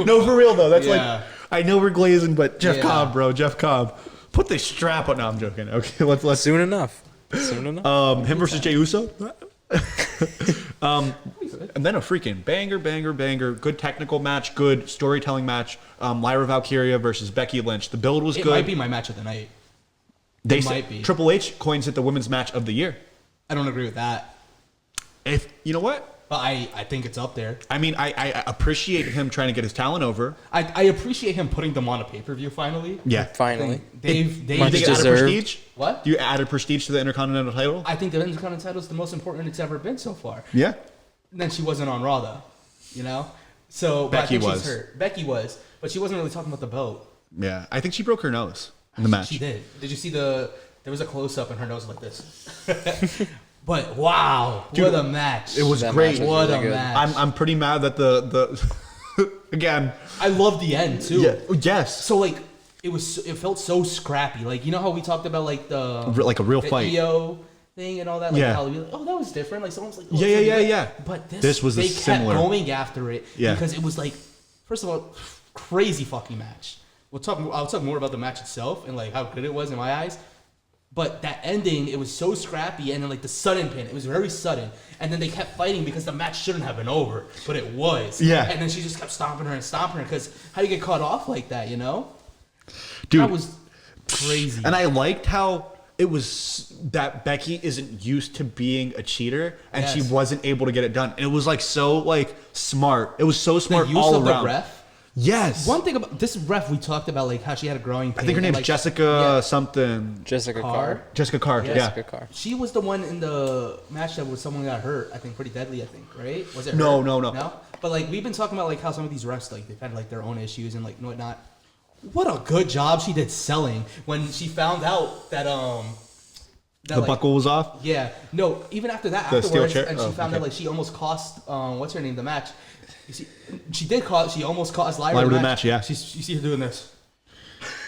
No, for real though. That's Yeah. like I know we're glazing, but Jeff Yeah. Cobb, bro. Jeff Cobb. Put the strap on. No, I'm joking. Okay, let's. Soon enough. Soon enough. Him versus Jey Uso. And then a freaking banger. Good technical match. Good storytelling match. Lyra Valkyria versus Becky Lynch. The build was It good. might be my match of the night. They it say- might be. Triple H coins it the women's match of the year. I don't agree with that, If you know what. but I think it's up there. I mean, I appreciate him trying to get his talent over. I appreciate him putting them on a pay-per-view finally. Yeah. Finally. They Much You think it added deserved. prestige? What? You added prestige to the Intercontinental title? I think the Intercontinental title is the most important it's ever been so far. Yeah. And then she wasn't on Raw though, you know. So but Becky I think was. she's hurt. Becky was, but she wasn't really talking about the belt. Yeah, I think she broke her nose in the match. She did. Did you see there was a close up and her nose was like this. But wow, Dude, what a match! It was That great. match was What really a good. match! I'm pretty mad that the again. I love the end too. Yeah. Yes. So like it felt so scrappy. Like you know how we talked about like Like a real the fight. EO thing and all that. Like Yeah. how we'd be like, oh, that was different. Like someone's like, oh, Yeah, it's yeah, really yeah, good. yeah. But This was they similar. kept going after it Yeah. because it was like, first of all, crazy fucking match. I'll talk more about the match itself and like how good it was in my eyes. But that ending, it was so scrappy, and then like the sudden pin, it was very sudden. And then they kept fighting because the match shouldn't have been over, but it was. Yeah. And then she just kept stomping her because how do you get caught off like that, you know? Dude. That was crazy. And I liked how it was that Becky isn't used to being a cheater, and she Yes. wasn't able to get it done. And it was like so like smart. It was so the smart use all of around. the ref. Yes. One thing about this ref, we talked about like how she had a growing pain. I think her and, name's like, Jessica something. Jessica Carr. Jessica Carr. Yeah. Jessica Carr. She was the one in the match that was someone got hurt. I think pretty deadly. I think right? Was it? No, her? no. No. But like we've been talking about like how some of these refs like they've had like their own issues and like whatnot. What a good job she did selling when she found out that The buckle was off. Yeah. No. Even after that, The steel afterwards, chair? and she Oh, found okay. out like she almost cost what's her name the match. You see, she almost cost Lyra, Lyra the the match. match, yeah. You see her doing this.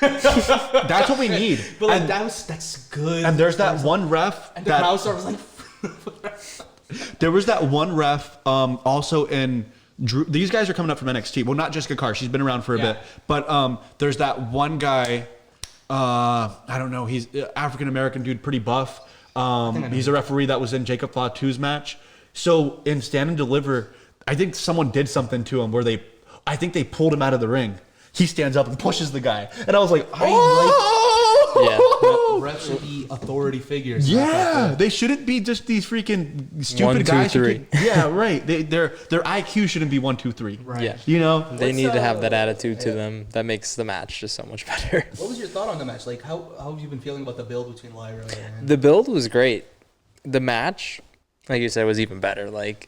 That's what we need. But like and, that's good. and there's that one ref And the that crowd star was like. there was that one ref also in Drew. These guys are coming up from NXT. Well, not Jessica Carr. She's been around for a Yeah. bit. But there's that one guy. I don't know. He's African American dude, pretty buff. I know He's a referee that was in Jacob Fatu's match. So in Stand and Deliver, I think someone did something to him where I think they pulled him out of the ring. He stands up and pushes the guy, and I was like, oh! Refs should be authority figures. not that Yeah, good. they shouldn't be just these freaking stupid 1, 2, guys. who 3. can- yeah, right. Their IQ shouldn't be 1, 2, 3. Right. Yeah. You know, They What's, need to have that uh, attitude to them. That makes the match just so much better. What was your thought on the match? Like, how have you been feeling about the build between Lyra and? The build was great. The match, like you said, was even better. Like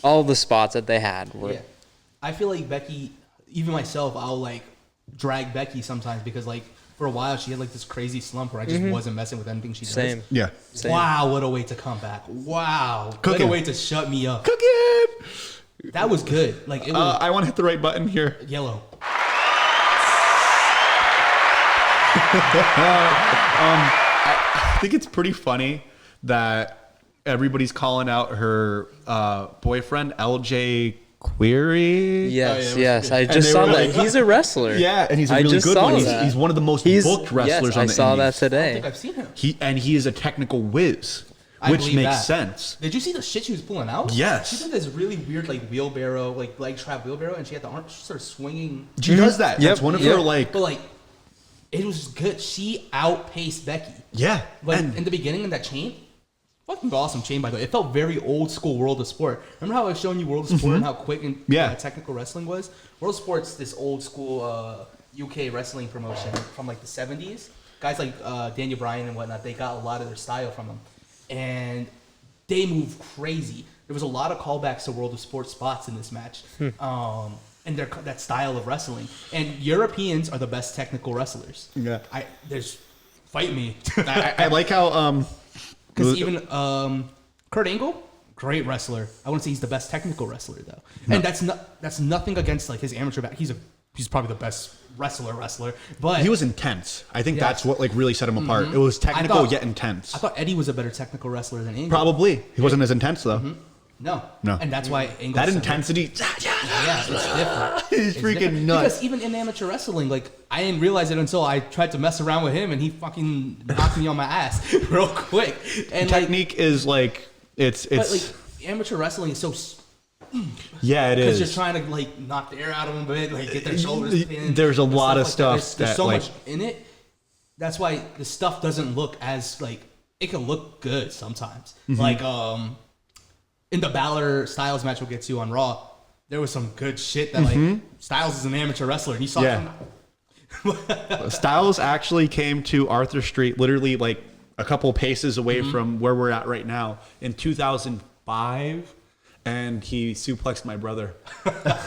all the spots that they had were Yeah, I feel like Becky, even myself, I'll like drag Becky sometimes because like for a while she had like this crazy slump where I just wasn't messing with anything she does. same. yeah. Same. Wow, what a way to come back! Wow, what Cooking. a way to shut me up. Cook it. That was good. Like it was I want to hit the right button here. yellow. I think it's pretty funny that everybody's calling out her boyfriend, LJ Query. Yes, Oh, yeah, yes. I And just they saw were that. like- He's a wrestler. Yeah, and he's a I really just good saw one. that. He's one of the most He's booked wrestlers yes, on I the saw indies. that I don't think today. I've seen him. He is a technical whiz, I which believe makes that. sense. Did you see the shit she was pulling out? Yes. She did this really weird like wheelbarrow, like leg trap wheelbarrow, and she had the arm. She started swinging, She does that. Yep, That's one of yep. her like. but like it was good. She outpaced Becky. Yeah, Like and in the beginning of that chain, fucking awesome chain by the way. It felt very old school World of Sport. Remember how I was showing you World of Sport and how quick and Yeah. technical wrestling was? World of Sport's this old school UK wrestling promotion from like the 70s. Guys like Daniel Bryan and whatnot, they got a lot of their style from them. And they move crazy. There was a lot of callbacks to World of Sport spots in this match. And that style of wrestling. And Europeans are the best technical wrestlers. Yeah. Fight me. I like how Because even Kurt Angle, great wrestler. I wouldn't say he's the best technical wrestler though, and that's nothing against like his amateur back. He's probably the best wrestler, but he was intense. I think Yeah. that's what like really set him apart. It was technical thought- yet intense. I thought Eddie was a better technical wrestler than Angle. Probably he wasn't as intense though. No, No. and that's why Angle. That intensity. Yeah, it's different. He's It's freaking different. nuts. Because even in amateur wrestling, like I didn't realize it until I tried to mess around with him, and he fucking knocked me on my ass real quick. And like, Technique is like it's but like amateur wrestling is so. yeah, it Because is. you're trying to like knock the air out of them a bit, like get their shoulders pinned. There's a and lot of like that. stuff There's that, so like- much in it. That's why the stuff doesn't look as like it can look good sometimes. Mm-hmm. Like in the Balor Styles match we'll get to on Raw, there was some good shit that like Styles is an amateur wrestler and he saw Mm-hmm. Yeah. Styles actually came to Arthur Street, literally like a couple paces away from where we're at right now in 2005, and he suplexed my brother.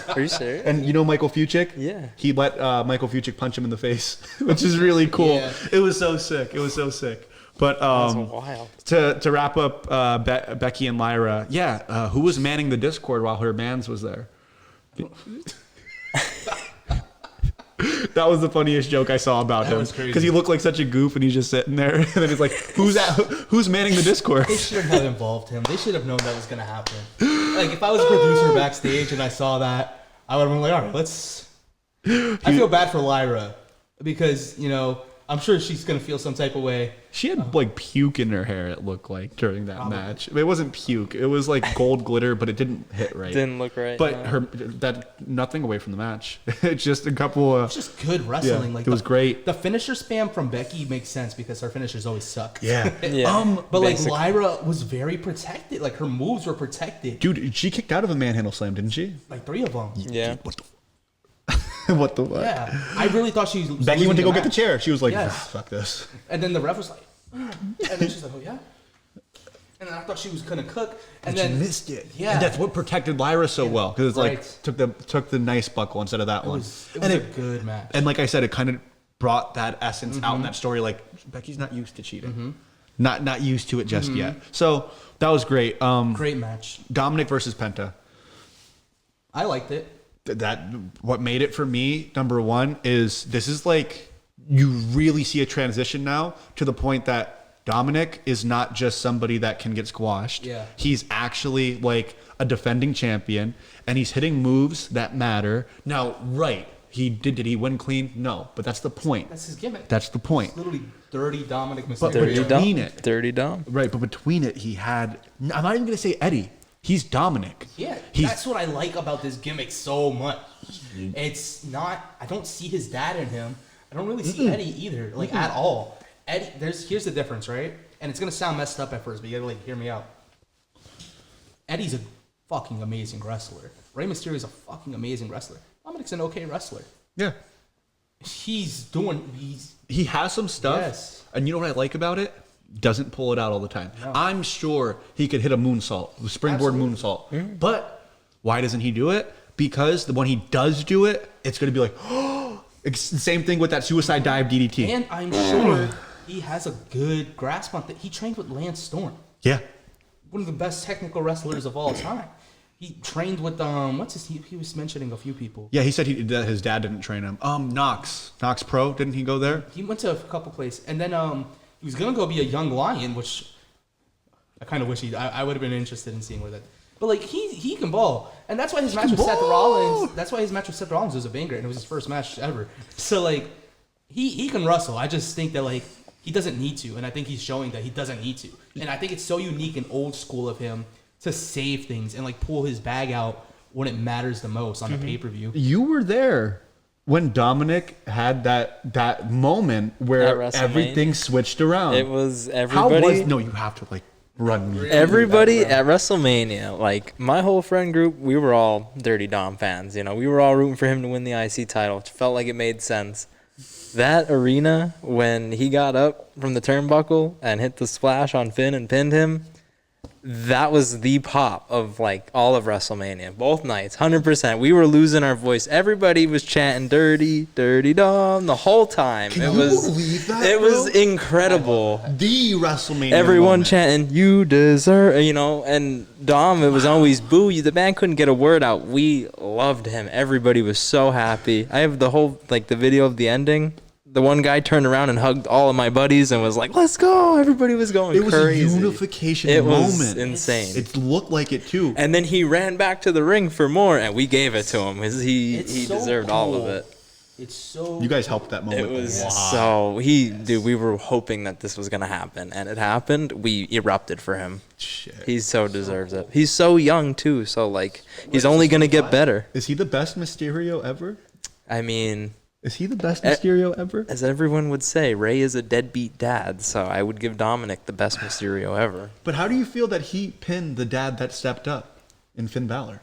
Are you serious? And you know Michael Fuchik? Yeah. He let Michael Fuchik punch him in the face, which is really cool. Yeah. It was so sick. It was so sick. But That's wild. to wrap up Becky and Lyra, who was manning the Discord while her mans was there? That was the funniest joke I saw about him, was crazy. because he looked like such a goof and he's just sitting there, and then he's like, who's manning the Discord? They should have involved him. They should have known that was gonna happen. Like if I was a producer backstage and I saw that, I would have been like, all right, let's. I feel bad for Lyra because I'm sure she's gonna feel some type of way. She had like puke in her hair, it looked like, during that match. It wasn't puke, it was like gold glitter, but it didn't hit right. Didn't look right. But nothing away from the match. It's just a couple of. It's just good wrestling. Yeah, like it was great. The finisher spam from Becky makes sense because her finishers always suck. Yeah. Yeah. But like Basically. Lyra was very protected. Like her moves were protected. Dude, she kicked out of a manhandle slam, didn't she? Like 3 of them. Yeah. What the what? Yeah. I really thought she was. Becky losing went to go match. get the chair. She was like, Yes. fuck this. And then the ref was like, and then she's like, oh yeah. And then I thought she was gonna cook, and She then missed it. Yeah. And that's what protected Lyra so well, because it's like Right. took the nice buckle instead of that it one. was and a good match. And like I said, it kind of brought that essence out in that story. Like Becky's not used to cheating, not used to it just yet. So that was great. Great match. Dominic versus Penta. I liked it. That what made it for me, number one, is this is like you really see a transition now to the point that Dominic is not just somebody that can get squashed. Yeah. He's actually like a defending champion, and he's hitting moves that matter. Now, right, did he win clean? No, but that's the point. That's his gimmick. That's the point. It's literally dirty Dominic Mysterio. But Dirty between Dom. it. Dirty Dom. Right, but between it, he had. I'm not even gonna say Eddie. He's Dominic. Yeah, He's that's what I like about this gimmick so much. It's not. I don't see his dad in him. I don't really see Eddie either, like at all. Eddie, here's the difference, right? And it's gonna sound messed up at first, but you gotta hear me out. Eddie's a fucking amazing wrestler. Rey Mysterio is a fucking amazing wrestler. Dominic's an okay wrestler. yeah. He's He has some stuff, Yes. and you know what I like about it? Doesn't pull it out all the time. I'm sure he could hit a moonsault, a springboard moonsault, but why doesn't he do it? Because when he does do it, it's going to be like, oh, it's the same thing with that suicide dive DDT. and I'm sure he has a good grasp on that. He trained with Lance Storm, Yeah, one of the best technical wrestlers of all time. He trained with he was mentioning a few people. yeah. He said that his dad didn't train him. Knox Pro, didn't he go there? He went to a couple places, and then he was gonna go be a young lion, which I kind of wish I would have been interested in seeing where that. But like he can ball, and that's why his match with Seth Rollins. That's why his match with Seth Rollins was a banger, and it was his first match ever. So like he can wrestle. I just think that like he doesn't need to, and I think he's showing that he doesn't need to. And I think it's so unique and old school of him to save things and like pull his bag out when it matters the most on a pay per view. You were there when Dominic had that moment At where WrestleMania? everything switched around. It was How everybody. was no? You have to like run me. Everybody at WrestleMania, like my whole friend group, we were all Dirty Dom fans. We were all rooting for him to win the IC title. It felt like it made sense. That arena, when he got up from the turnbuckle and hit the splash on Finn and pinned him, that was the pop of like all of WrestleMania. Both nights, 100%. We were losing our voice. Everybody was chanting "Dirty, Dirty Dom" the whole time. Can it you was, believe that, it was bro? incredible. The WrestleMania. Everyone moment. chanting, "You deserve," and Dom, it was always boo. The man couldn't get a word out. We loved him. Everybody was so happy. I have the whole, like, the video of the ending. The one guy turned around and hugged all of my buddies and was like, "Let's go!" Everybody was going It was crazy. a unification It moment. was insane. It looked like it too. And then he ran back to the ring for more, and we gave it to him. He It's so deserved all of cool. it. It's so You guys helped that moment. It was a lot. so we were hoping that this was gonna happen, and it happened. We erupted for him. Shit. He so deserves it. He's so young too, so like he's only gonna get better. Is he the best Mysterio ever? I mean, Is he the best Mysterio ever? as everyone would say, Ray is a deadbeat dad, so I would give Dominic the best Mysterio ever. But how do you feel that he pinned the dad that stepped up in Finn Balor?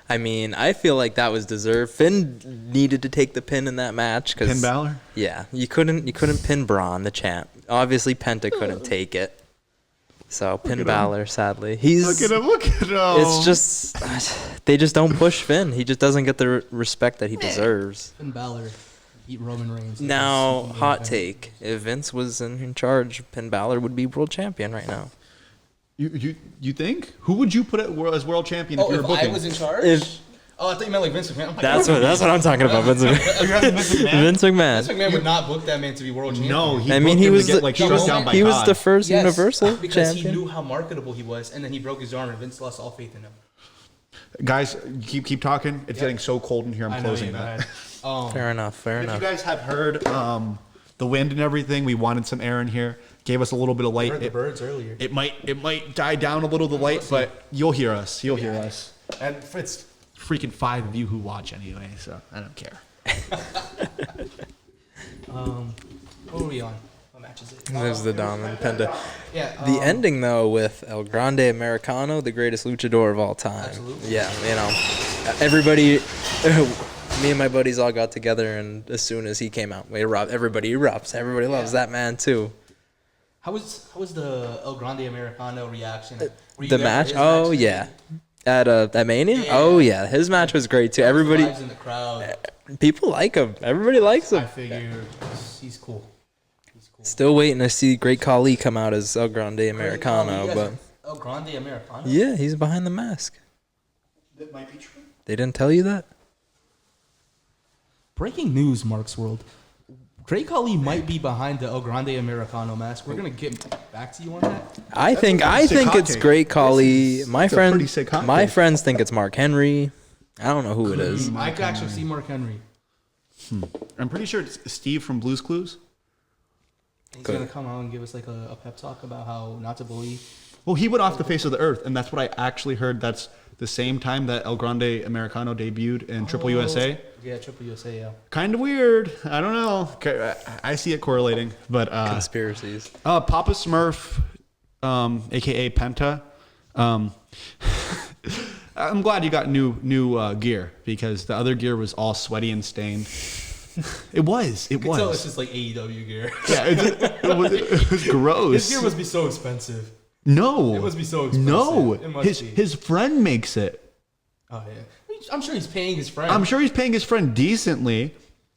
I mean, I feel like that was deserved. Finn needed to take the pin in that match because Finn Balor? Yeah, you couldn't pin Braun, the champ. Obviously, Penta couldn't take it. So Finn Balor, sadly, he's. Look at him! Look at him! It's just they just don't push Finn. He just doesn't get the respect that he deserves. Finn Balor beat Roman Reigns. Now, hot take: if Vince was in charge, Finn Balor would be world champion right now. You think? Who would you put as world champion if you were if booking? I was in charge. I thought you meant like Vince McMahon. Like, That's what I'm talking about. Vince McMahon. Vince McMahon? Vince McMahon. Vince McMahon would not book that man to be world champion. No, I mean, he was to get, like, struck down by he was God. the first Yes, Universal because champion. he knew how marketable he was, and then he broke his arm, and Vince lost all faith in him. Guys, keep talking. It's getting so cold in here. I'm closing that. Fair enough. If you guys have heard the wind and everything, we wanted some air in here. Gave us a little bit of light. I heard the birds earlier. It might die down a little, the light, but you'll hear us. You'll hear us. And it's freaking 5 of you who watch anyway, so I don't care. What were we on? What match is it? There's the Dom and Penta. Yeah. The ending though with El Grande Americano, the greatest luchador of all time. Absolutely. Yeah, everybody, me and my buddies all got together, and as soon as he came out, everybody erupts. Everybody loves that man too. How was the El Grande Americano reaction? Were you The there for match? his Oh match? yeah. At Mania? Yeah. Oh yeah, his match was great too. Everybody, Vibes in the crowd. people like him. Everybody likes I him. figure he's cool. He's cool. Still waiting to see Great Khali come out as El Grande Americano, but El Grande Americano. yeah, he's behind the mask. That might be true. They didn't tell you that? Breaking news, Mark's World. Great Khali might be behind the El Grande Americano mask. We're gonna get back to you on that. I think sick hot it's take. Great Khali. My a pretty sick hot take. friends think it's Mark Henry. I don't know who it is. I could actually see Mark Henry. I'm pretty sure it's Steve from Blue's Clues. He's Good. gonna come out and give us like a pep talk about how not to bully. Well, he went off the face of the earth, and that's what I actually heard. That's the same time that El Grande Americano debuted in Triple USA. Yeah, Triple USA. Yeah. Kind of weird. I don't know. I see it correlating, but Conspiracies. Papa Smurf, aka Penta. I'm glad you got new gear because the other gear was all sweaty and stained. It was. So it's just like AEW gear. Yeah, it was gross. His gear must be so expensive. No, It must be so expensive. no. It must be. His friend makes it. Oh yeah. I'm sure he's paying his friend. I'm sure he's paying his friend decently,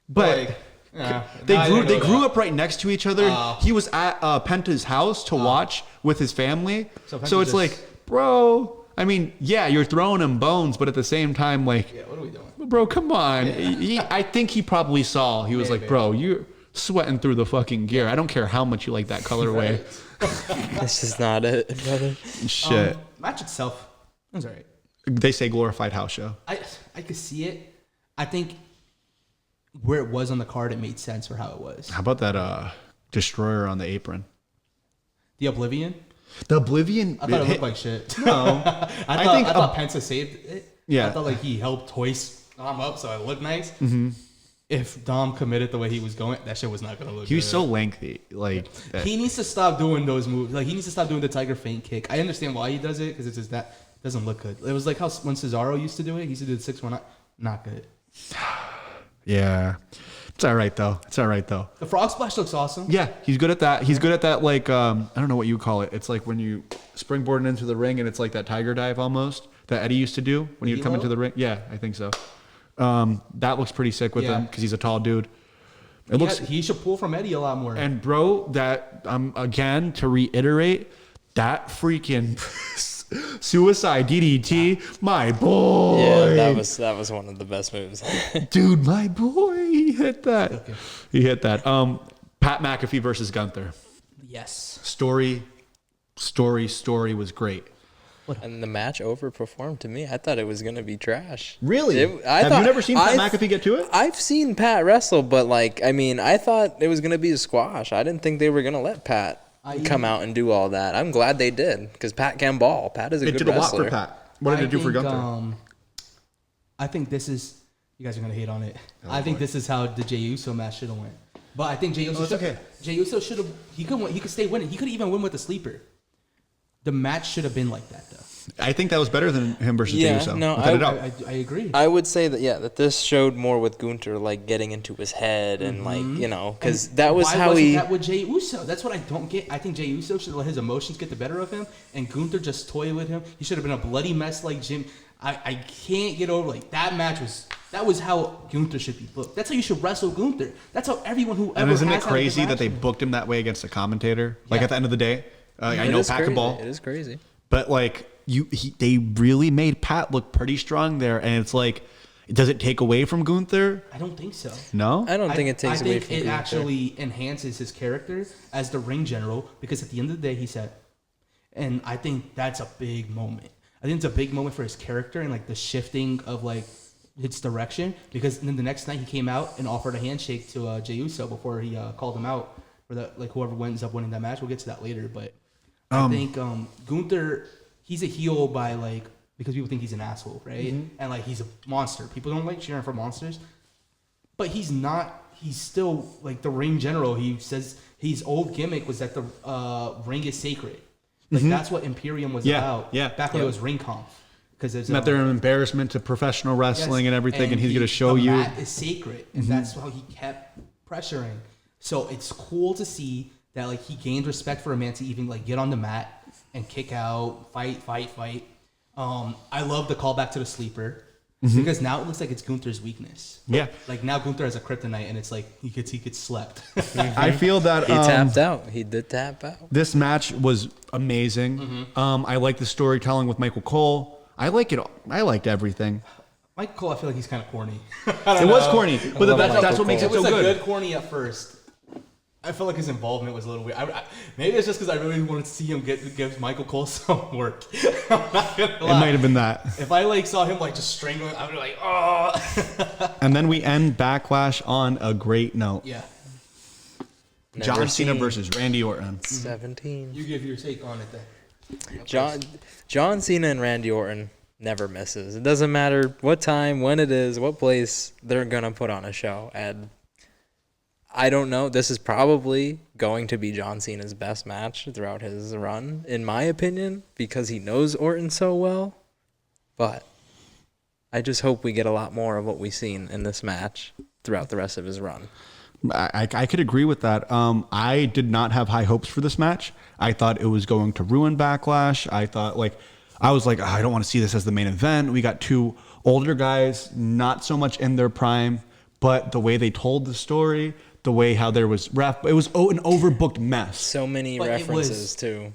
but. Like, yeah, They I grew. didn't They know grew that. up right next to each other. He was at Penta's house to watch with his family. So Penta So it's just- like, bro. I mean, yeah, you're throwing him bones, but at the same time, like, Yeah, what are we doing? bro, come on. I think he probably saw. He was like, bro, you're sweating through the fucking gear. I don't care how much you like that colorway. This is not it, brother. Shit. Match itself, it was alright. They say glorified house show. I could see it. I think where it was on the card, it made sense for how it was. How about that destroyer on the apron? The Oblivion. The Oblivion. I thought it looked like shit. No. I thought Penta saved it. Yeah. I thought like he helped hoist Dom up so it looked nice. Mm-hmm. If Dom committed the way he was going, that shit was not gonna look. He was good. so lengthy. Like, He needs to stop doing those moves. Like he needs to stop doing the tiger feint kick. I understand why he does it because it's just that doesn't look good. It was like how when Cesaro used to do it. He used to do the 6-1. Not good. yeah. It's all right, though. It's all right, though. The frog splash looks awesome. Yeah, he's good at that. He's good at that, like, I don't know what you call it. It's like when you springboard into the ring and it's like that tiger dive almost that Eddie used to do when you'd come into the ring. Yeah, I think so. That looks pretty sick with him because he's a tall dude. It looks, He should pull from Eddie a lot more. and bro, that, again, to reiterate, that freaking suicide DDT, my boy. Yeah, that was one of the best moves. Dude, my boy, he hit that. Okay. He hit that. Pat McAfee versus Gunther. Yes. Story was great. And the match overperformed to me. I thought it was gonna be trash. Really? Have you thought- never seen Pat McAfee get to it? I've seen Pat wrestle, but like, I mean, I thought it was gonna be a squash. I didn't think they were gonna let Pat come out and do all that. I'm glad they did because Pat can ball. Pat is a It good did a lot wrestler. for Pat. What did it do for think, Gunther? I think this is. You guys are gonna hate on it. I think this is how the Jey Uso match should have went. But I think Jey Uso. it's okay. Jey Uso should have. He could stay winning. He could even win with the sleeper. The match should have been like that though. I think that was better than him versus Yeah, Jey Uso. no, without a doubt. I agree. I would say that this showed more with Gunther like getting into his head and like because that was Why how wasn't he. that with Jey Uso? That's what I don't get. I think Jey Uso should let his emotions get the better of him, and Gunther just toy with him. He should have been a bloody mess like Jim. I can't get over like that match was. That was how Gunther should be booked. That's how you should wrestle Gunther. That's how everyone who ever And isn't it has had a good crazy that match- they booked him that way against a commentator? Like Yeah. at the end of the day, I It know is Pat crazy. can ball, It is crazy. but like they really made Pat look pretty strong there, and it's like, does it take away from Gunther? I don't think so. No. I don't think it takes I away think from it Gunther. actually enhances his character as the ring general because at the end of the day he said, and I think that's a big moment. I think it's a big moment for his character and like the shifting of like its direction because then the next night he came out and offered a handshake to Jey Uso before he called him out for that like whoever ends up winning that match. We'll get to that later, but I think Gunther he's a heel by like because people think he's an asshole, right? And like he's a monster. People don't like cheering for monsters. But he's not. He's still like the ring general. He says his old gimmick was that the ring is sacred. Like that's what Imperium was Yeah, about. yeah. Back when it was Ring Conf. Because there's That they're an embarrassment to professional wrestling and everything, and he's going to show the you. mat is sacred, and that's how he kept pressuring. So it's cool to see that like he gained respect for a man to even like get on the mat and kick out, fight. I love the callback to the sleeper because now it looks like it's Gunther's weakness. Yeah. Like now Gunther has a kryptonite, and it's like he gets slept. I feel that He tapped out. He did tap out. this match was amazing. I like the storytelling with Michael Cole. I like it. I liked everything. Mike Cole, I feel like he's kind of corny. It was corny, but love that's Michael what makes It it was so a good. good corny at first. I felt like his involvement was a little weird. Maybe it's just because I really wanted to see him give Michael Cole some work. I'm not gonna It lie. might have been that. If I like saw him like just strangling, I would be like, oh. And then we end Backlash on a great note. Yeah. Never John Cena seen versus Randy Orton. 17. You give your take on it then. John Cena and Randy Orton never misses. It doesn't matter what time, when it is, what place, they're gonna put on a show. And I don't know. This is probably going to be John Cena's best match throughout his run, in my opinion, because he knows Orton so well. But I just hope we get a lot more of what we've seen in this match throughout the rest of his run. I could agree with that. I did not have high hopes for this match. I thought it was going to ruin Backlash. I was like, I don't want to see this as the main event. We got two older guys, not so much in their prime, but the way they told the story, the way how there was it was an overbooked mess. So many But it was- references too.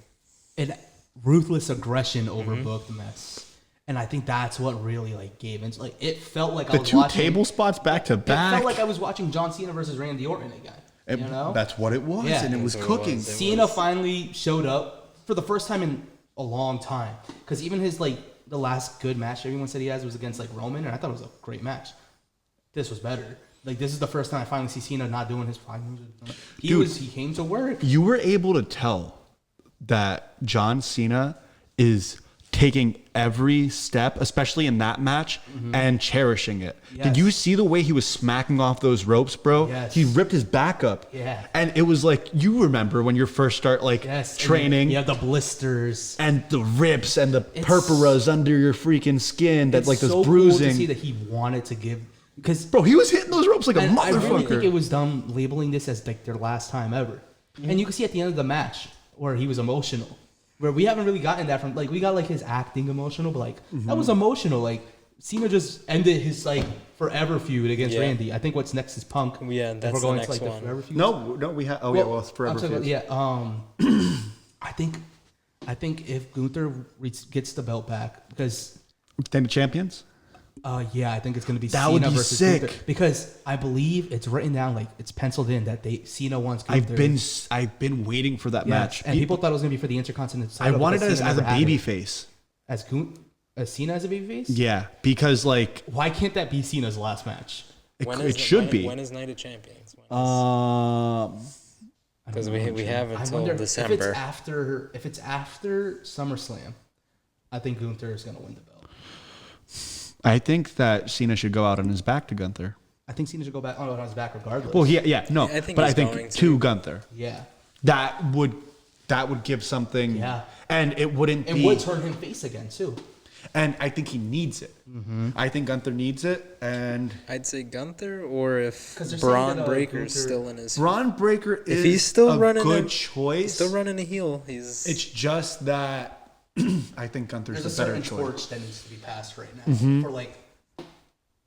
An ruthless aggression overbooked mess. And I think that's what really like gave in. Like it felt like I The was two watching table spots back to It back. felt like I was watching John Cena versus Randy Orton again. You know? That's what it was, Yeah. and it was That's what it cooking. was. Cena finally showed up for the first time in a long time. Because even his like the last good match everyone said he has was against like Roman, and I thought it was a great match. This was better. Like this is the first time I finally see Cena not doing his five moves. He came to work. You were able to tell that John Cena is taking every step, especially in that match, and cherishing it. Yes. Did you see the way he was smacking off those ropes, bro? Yes. He ripped his back up. Yeah. And it was like, you remember when you first start Yes, training You have the blisters. and the rips and the purpuras under your freaking skin, that It's like those so bruising. cool to see that he wanted to give because Bro, he was hitting those ropes like a and I really motherfucker. think it was dumb labeling this as like their last time ever. And you can see at the end of the match where he was emotional. Where we haven't really gotten that from like we got like his acting emotional, but like that was emotional. Like Cena just ended his like forever feud against Yeah. Randy. I think what's next is Punk. Yeah, If that's we're the going next to like one. the forever feud. no, we have. Well, it's forever. I'm talking about, Feuds. yeah. I think if Gunther gets the belt back because Then the champions. yeah, I think it's going to be That Cena would be versus sick. Gunther because I believe it's written down like it's penciled in that Cena wants Gunther. I've been waiting for that Yeah, match. and people thought it was going to be for the Intercontinental I title. wanted it because as Cena a never had baby it. face. As Cena as a baby face. Yeah, because like Why can't that be Cena's last match? it should be. When is Night of Champions? Because we have I until wonder December. if it's after SummerSlam. I think Gunther is going to win the belt. I think that Cena should go out on his back to Gunther. I think Cena should go back on his back regardless. Well, no, I think but I he's think going to to. Gunther. yeah. That would that would give something. Yeah. And it wouldn't And be. would turn him face again too. And I think he needs it. I think Gunther needs it. And I'd say Gunther, or if 'Cause they're saying Braun that, Breaker's Gunther- still in his. Braun Breaker is If he's still a running good a- choice. He's still running a heel. He's. It's just that I think Gunther's There's a the better certain choice. torch that needs to be passed right now for like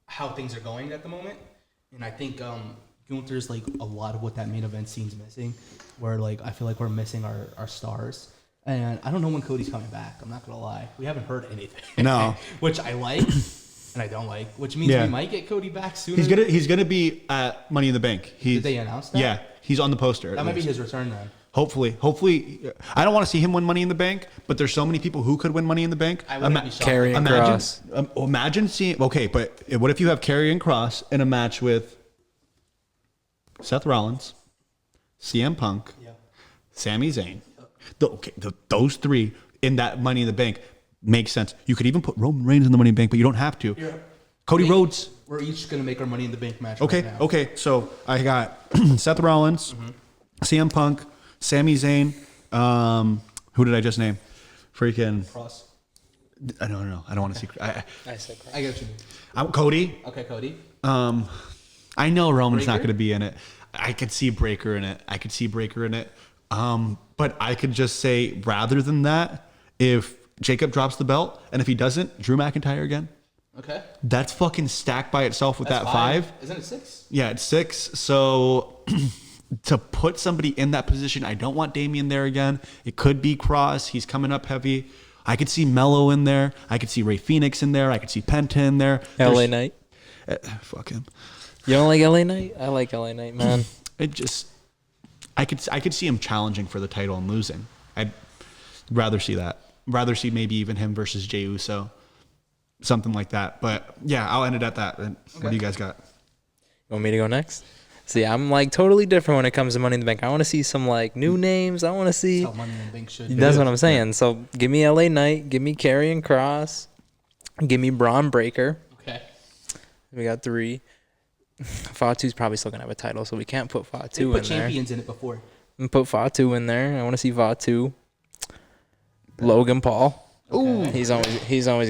how things are going at the moment, and I think Gunther's like a lot of what that main event scene's missing. Where like I feel like we're missing our stars, and I don't know when Cody's coming back. I'm not gonna lie, we haven't heard anything. No. Which I like and I don't like, which means Yeah. we might get Cody back sooner. He's gonna be at Money in the Bank. Did they announce that? Yeah, he's on the poster. That at might be least. his return then. Hopefully, I don't want to see him win Money in the Bank, but there's so many people who could win Money in the Bank. I wouldn't be shocked. Karrion Kross. Imagine seeing. Okay, but what if you have Karrion Kross in a match with Seth Rollins, CM Punk, Yeah. Sami Zayn? Those three in that Money in the Bank makes sense. You could even put Roman Reigns in the Money in the Bank, but you don't have to. Yeah. Cody Rhodes. We're each gonna make our Money in the Bank match. Okay, right now. okay. So I got Seth Rollins, CM Punk, Sami Zayn. Who did I just name? Freaking. Cross. I don't know. I don't want to see. I said. I get you. I'm Cody. Okay, Cody. I know Roman's not Breaker? going to be in it. I could see Breaker in it. But I could just say, rather than that, if Jacob drops the belt, and if he doesn't, Drew McIntyre again. Okay. That's fucking stacked by itself with That's that 5. Isn't it 6? Yeah, it's 6. So to put somebody in that position, I don't want Damian there again. It could be Cross. He's coming up heavy. I could see Mello in there. I could see Ray Phoenix in there. I could see Penta in there. LA Knight. Fuck him. You don't like LA Knight? I like LA Knight, man. It just, I could see him challenging for the title and losing. I'd rather see that. Rather see maybe even him versus Jey Uso, something like that. But yeah, I'll end it at that. And what do you guys got? You want me to go next? See, I'm like totally different when it comes to Money in the Bank. I want to see some like new names. I want to see. That's how Money in the Bank should be. That's what I'm saying. So give me LA Knight, give me Karrion Kross, give me Braun Breaker. Okay. We got 3. Fatu's probably still gonna have a title, so we can't put They Fatu put in there. champions in it before. And put Fatu in there. I want to see Fatu. Logan Paul. Ooh. He's always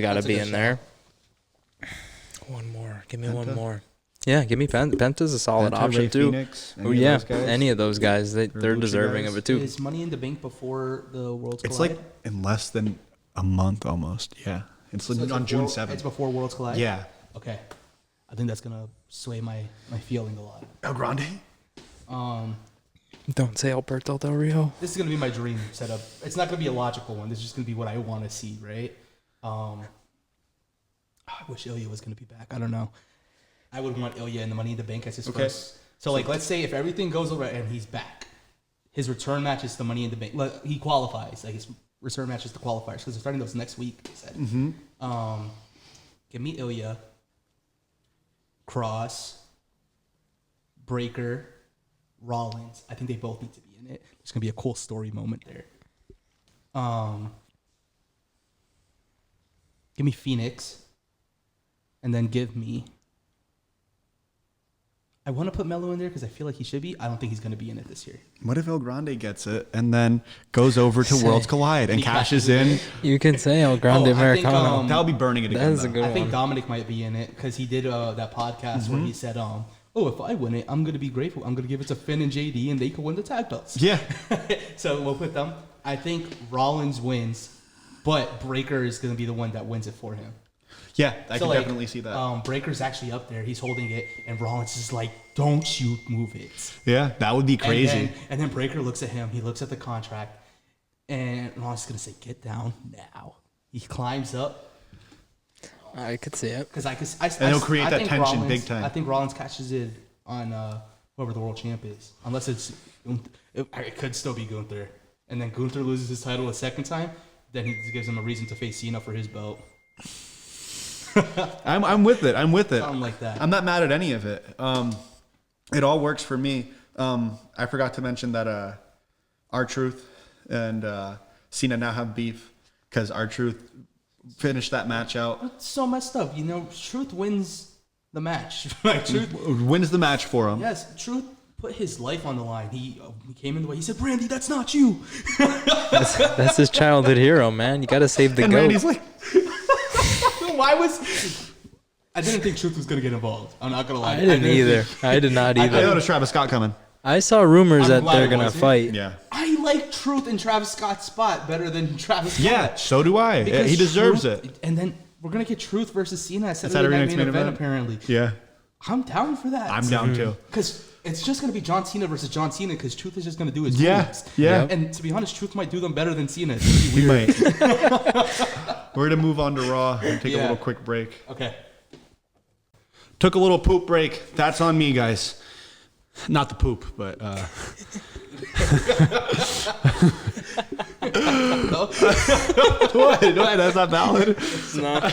got to That's a be good in there. One more. Give me one more. Yeah, give me Penta's a solid Penta, option Ray too. Phoenix, Oh any of yeah, those guys? any of those guys, they're Lucha deserving guys? of it too. Is Money in the Bank before the Worlds It's Collide? like in less than a month almost. Yeah. It's So it's on June before- 7th. It's before Worlds Collide? Yeah. Okay. I think that's going to sway my feeling a lot. El Grande? Don't say Alberto Del Rio. This is going to be my dream setup. It's not going to be a logical one. This is just going to be what I want to see, right? I wish Ilya was going to be back. I don't know. I would want Ilya in the Money in the Bank as his Okay. first. So, like, let's say if everything goes over and he's back, his return match is the Money in the Bank. Like, he qualifies. Like, his return match is the qualifiers because they're starting those next week, they said. Give me Ilya, Cross, Breaker, Rollins. I think they both need to be in it. There's going to be a cool story moment there. Give me Phoenix. And then give me... I want to put Mello in there because I feel like he should be. I don't think he's going to be in it this year. What if El Grande gets it and then goes over to Worlds Collide and He cashes cashes in? You can say El Grande Oh, I think, Americano. That'll be burning it again. That is a though. good I think one. Dominic might be in it because he did that podcast where he said, oh, if I win it, I'm going to be grateful. I'm going to give it to Finn and JD and they could win the tag belts. Yeah. So we'll put them. I think Rollins wins, but Breaker is going to be the one that wins it for him. Yeah, I So, can like, definitely see that. Breaker's actually up there. He's holding it, and Rollins is like, don't you move it. Yeah, that would be crazy. And then Breaker looks at him. He looks at the contract, and Rollins is going to say, get down now. He climbs up. I could see it. Because And he'll create that think tension big time. I think Rollins catches it on whoever the world champ is. Unless it could still be Gunther. And then Gunther loses his title a second time. Then he gives him a reason to face Cena for his belt. I'm with it. Something like that. I'm not mad at any of it. It all works for me. I forgot to mention that R-Truth and Cena now have beef because R-Truth finished that match out. It's so messed up. You know, Truth wins the match. Like, Truth, Wins the match for him. yes, Truth put his life on the line. He came in the way. He said, "Randy, that's not you." That's his childhood hero, man. You gotta save the And goat. Randy's like, Why was? I didn't think Truth was gonna get involved. I'm not gonna lie. I didn't either. I did not I know either. there's Travis Scott coming. I saw rumors I'm that glad they're it gonna wasn't. fight. Yeah. I like Truth in Travis Scott's spot better than Travis Scott. Yeah, so do I. Because He deserves Truth- it. And then we're gonna get Truth versus Cena at Saturday Saturday Night night's Main main Event. event. Apparently, Yeah. I'm down for that. I'm down too. Because it's just gonna be John Cena versus John Cena. Because Truth is just gonna do his Yeah, moves. yeah. Yep. And to be honest, Truth might do them better than Cena. It's We gonna be weird. might. We're going to move on to Raw and take a Yeah. little quick break. Okay. Took a little poop break. That's on me, guys. Not the poop, but what? That's not valid. It's not.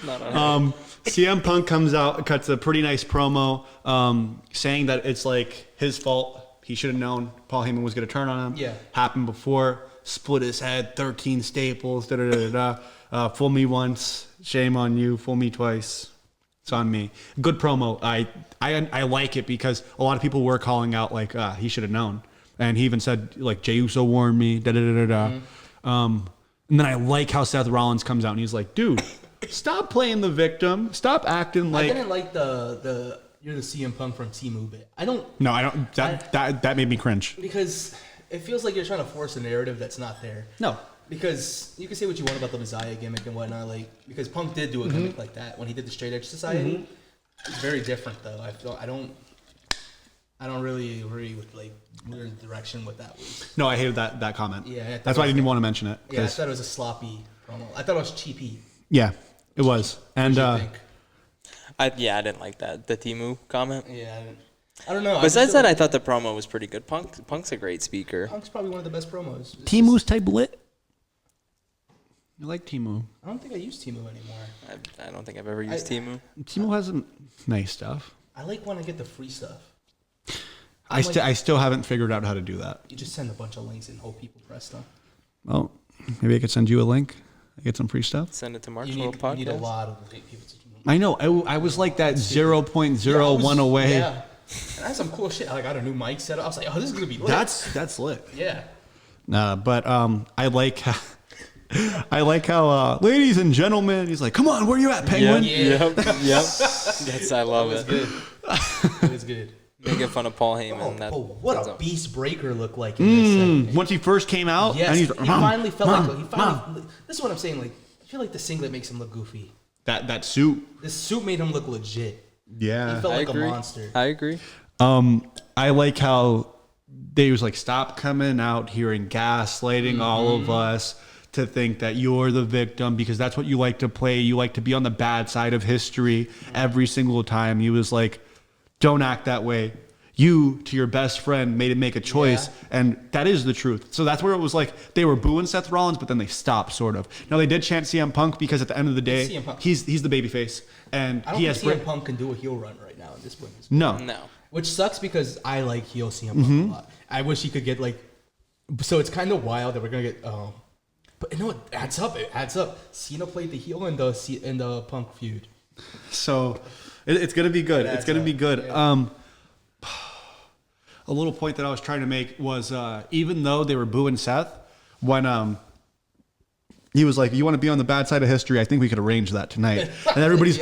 Not on CM Punk comes out, cuts a pretty nice promo, saying that it's like his fault. He should have known Paul Heyman was going to turn on him. Yeah. Happened before. Split his head. 13 staples. Da da da da. Fool me once. Shame on you. Fool me twice. It's on me. Good promo. I like it because a lot of people were calling out like he should have known, and he even said like Jey Uso warned me. Da da da da da. And then I like how Seth Rollins comes out and he's like, dude, stop playing the victim. Stop acting I like. didn't like the you're the CM Punk from Temu bit. I don't No, I don't. That made me cringe. because it feels like you're trying to force a narrative that's not there. No. Because you can say what you want about the Messiah gimmick and whatnot, like because Punk did do a gimmick like that when he did the Straight Edge Society. It's very different though. I don't really agree with like where the direction what that was. No, I hated that comment. Yeah, I thought that's why I it was- didn't even want to mention it. Yeah, I 'cause- thought it was a sloppy promo. I thought it was cheapy. yeah, it was. And What do you think? I didn't like that. The Timu comment. Yeah, I don't know. I Besides just that, feel I thought the promo was pretty good. Punk's a great speaker. Punk's probably one of the best promos. It's Timu's type lit. I like Timu. I don't think I use Temu anymore. I don't think I've ever used Timu. Timu has some nice stuff. I like when I get the free stuff. I still haven't figured out how to do that. You just send a bunch of links and hope people press them. Well, maybe I could send you a link. I get some free stuff. Send it to Mark's You World need a Podcast. lot of people to I know. I was like that 0.01 away. Yeah. And I had some cool shit. I got a new mic set up. I was like, oh, this is gonna be lit. That's lit. yeah. But I like how ladies and gentlemen. He's like, come on, where you at, Penguin? Yep. That's I love It was it. good. It was good. Making fun of Paul Heyman. What that's a all. Beast Breaker looked like in this segment. Once he first came out, Yes, and he he's finally felt like he finally. This is what I'm saying. Like, I feel like the singlet makes him look goofy. that suit. This suit made him look legit. Yeah. He felt I like agree. a monster. I agree. I like how they was like, stop coming out here and gaslighting all of us to think that you're the victim because that's what you like to play. You like to be on the bad side of history every single time. He was like, don't act that way. You, to your best friend, made him make a choice, Yeah. and that is the truth. So that's where it was like they were booing Seth Rollins, but then they stopped, sort of. Now they did chant CM Punk because at the end of the day, CM Punk. he's the babyface, and I don't he think has CM Punk can do a heel run right now at this point. no. No. Which sucks because I like heel CM Punk a lot. I wish he could get like. So it's kind of wild that we're gonna get. But no, it adds up. It adds up. Cena played the heel in the Punk feud. So it's gonna be good. It's gonna be good. Yeah. A little point that I was trying to make was even though they were booing Seth, when he was like, "You want to be on the bad side of history? I think we could arrange that tonight." And everybody's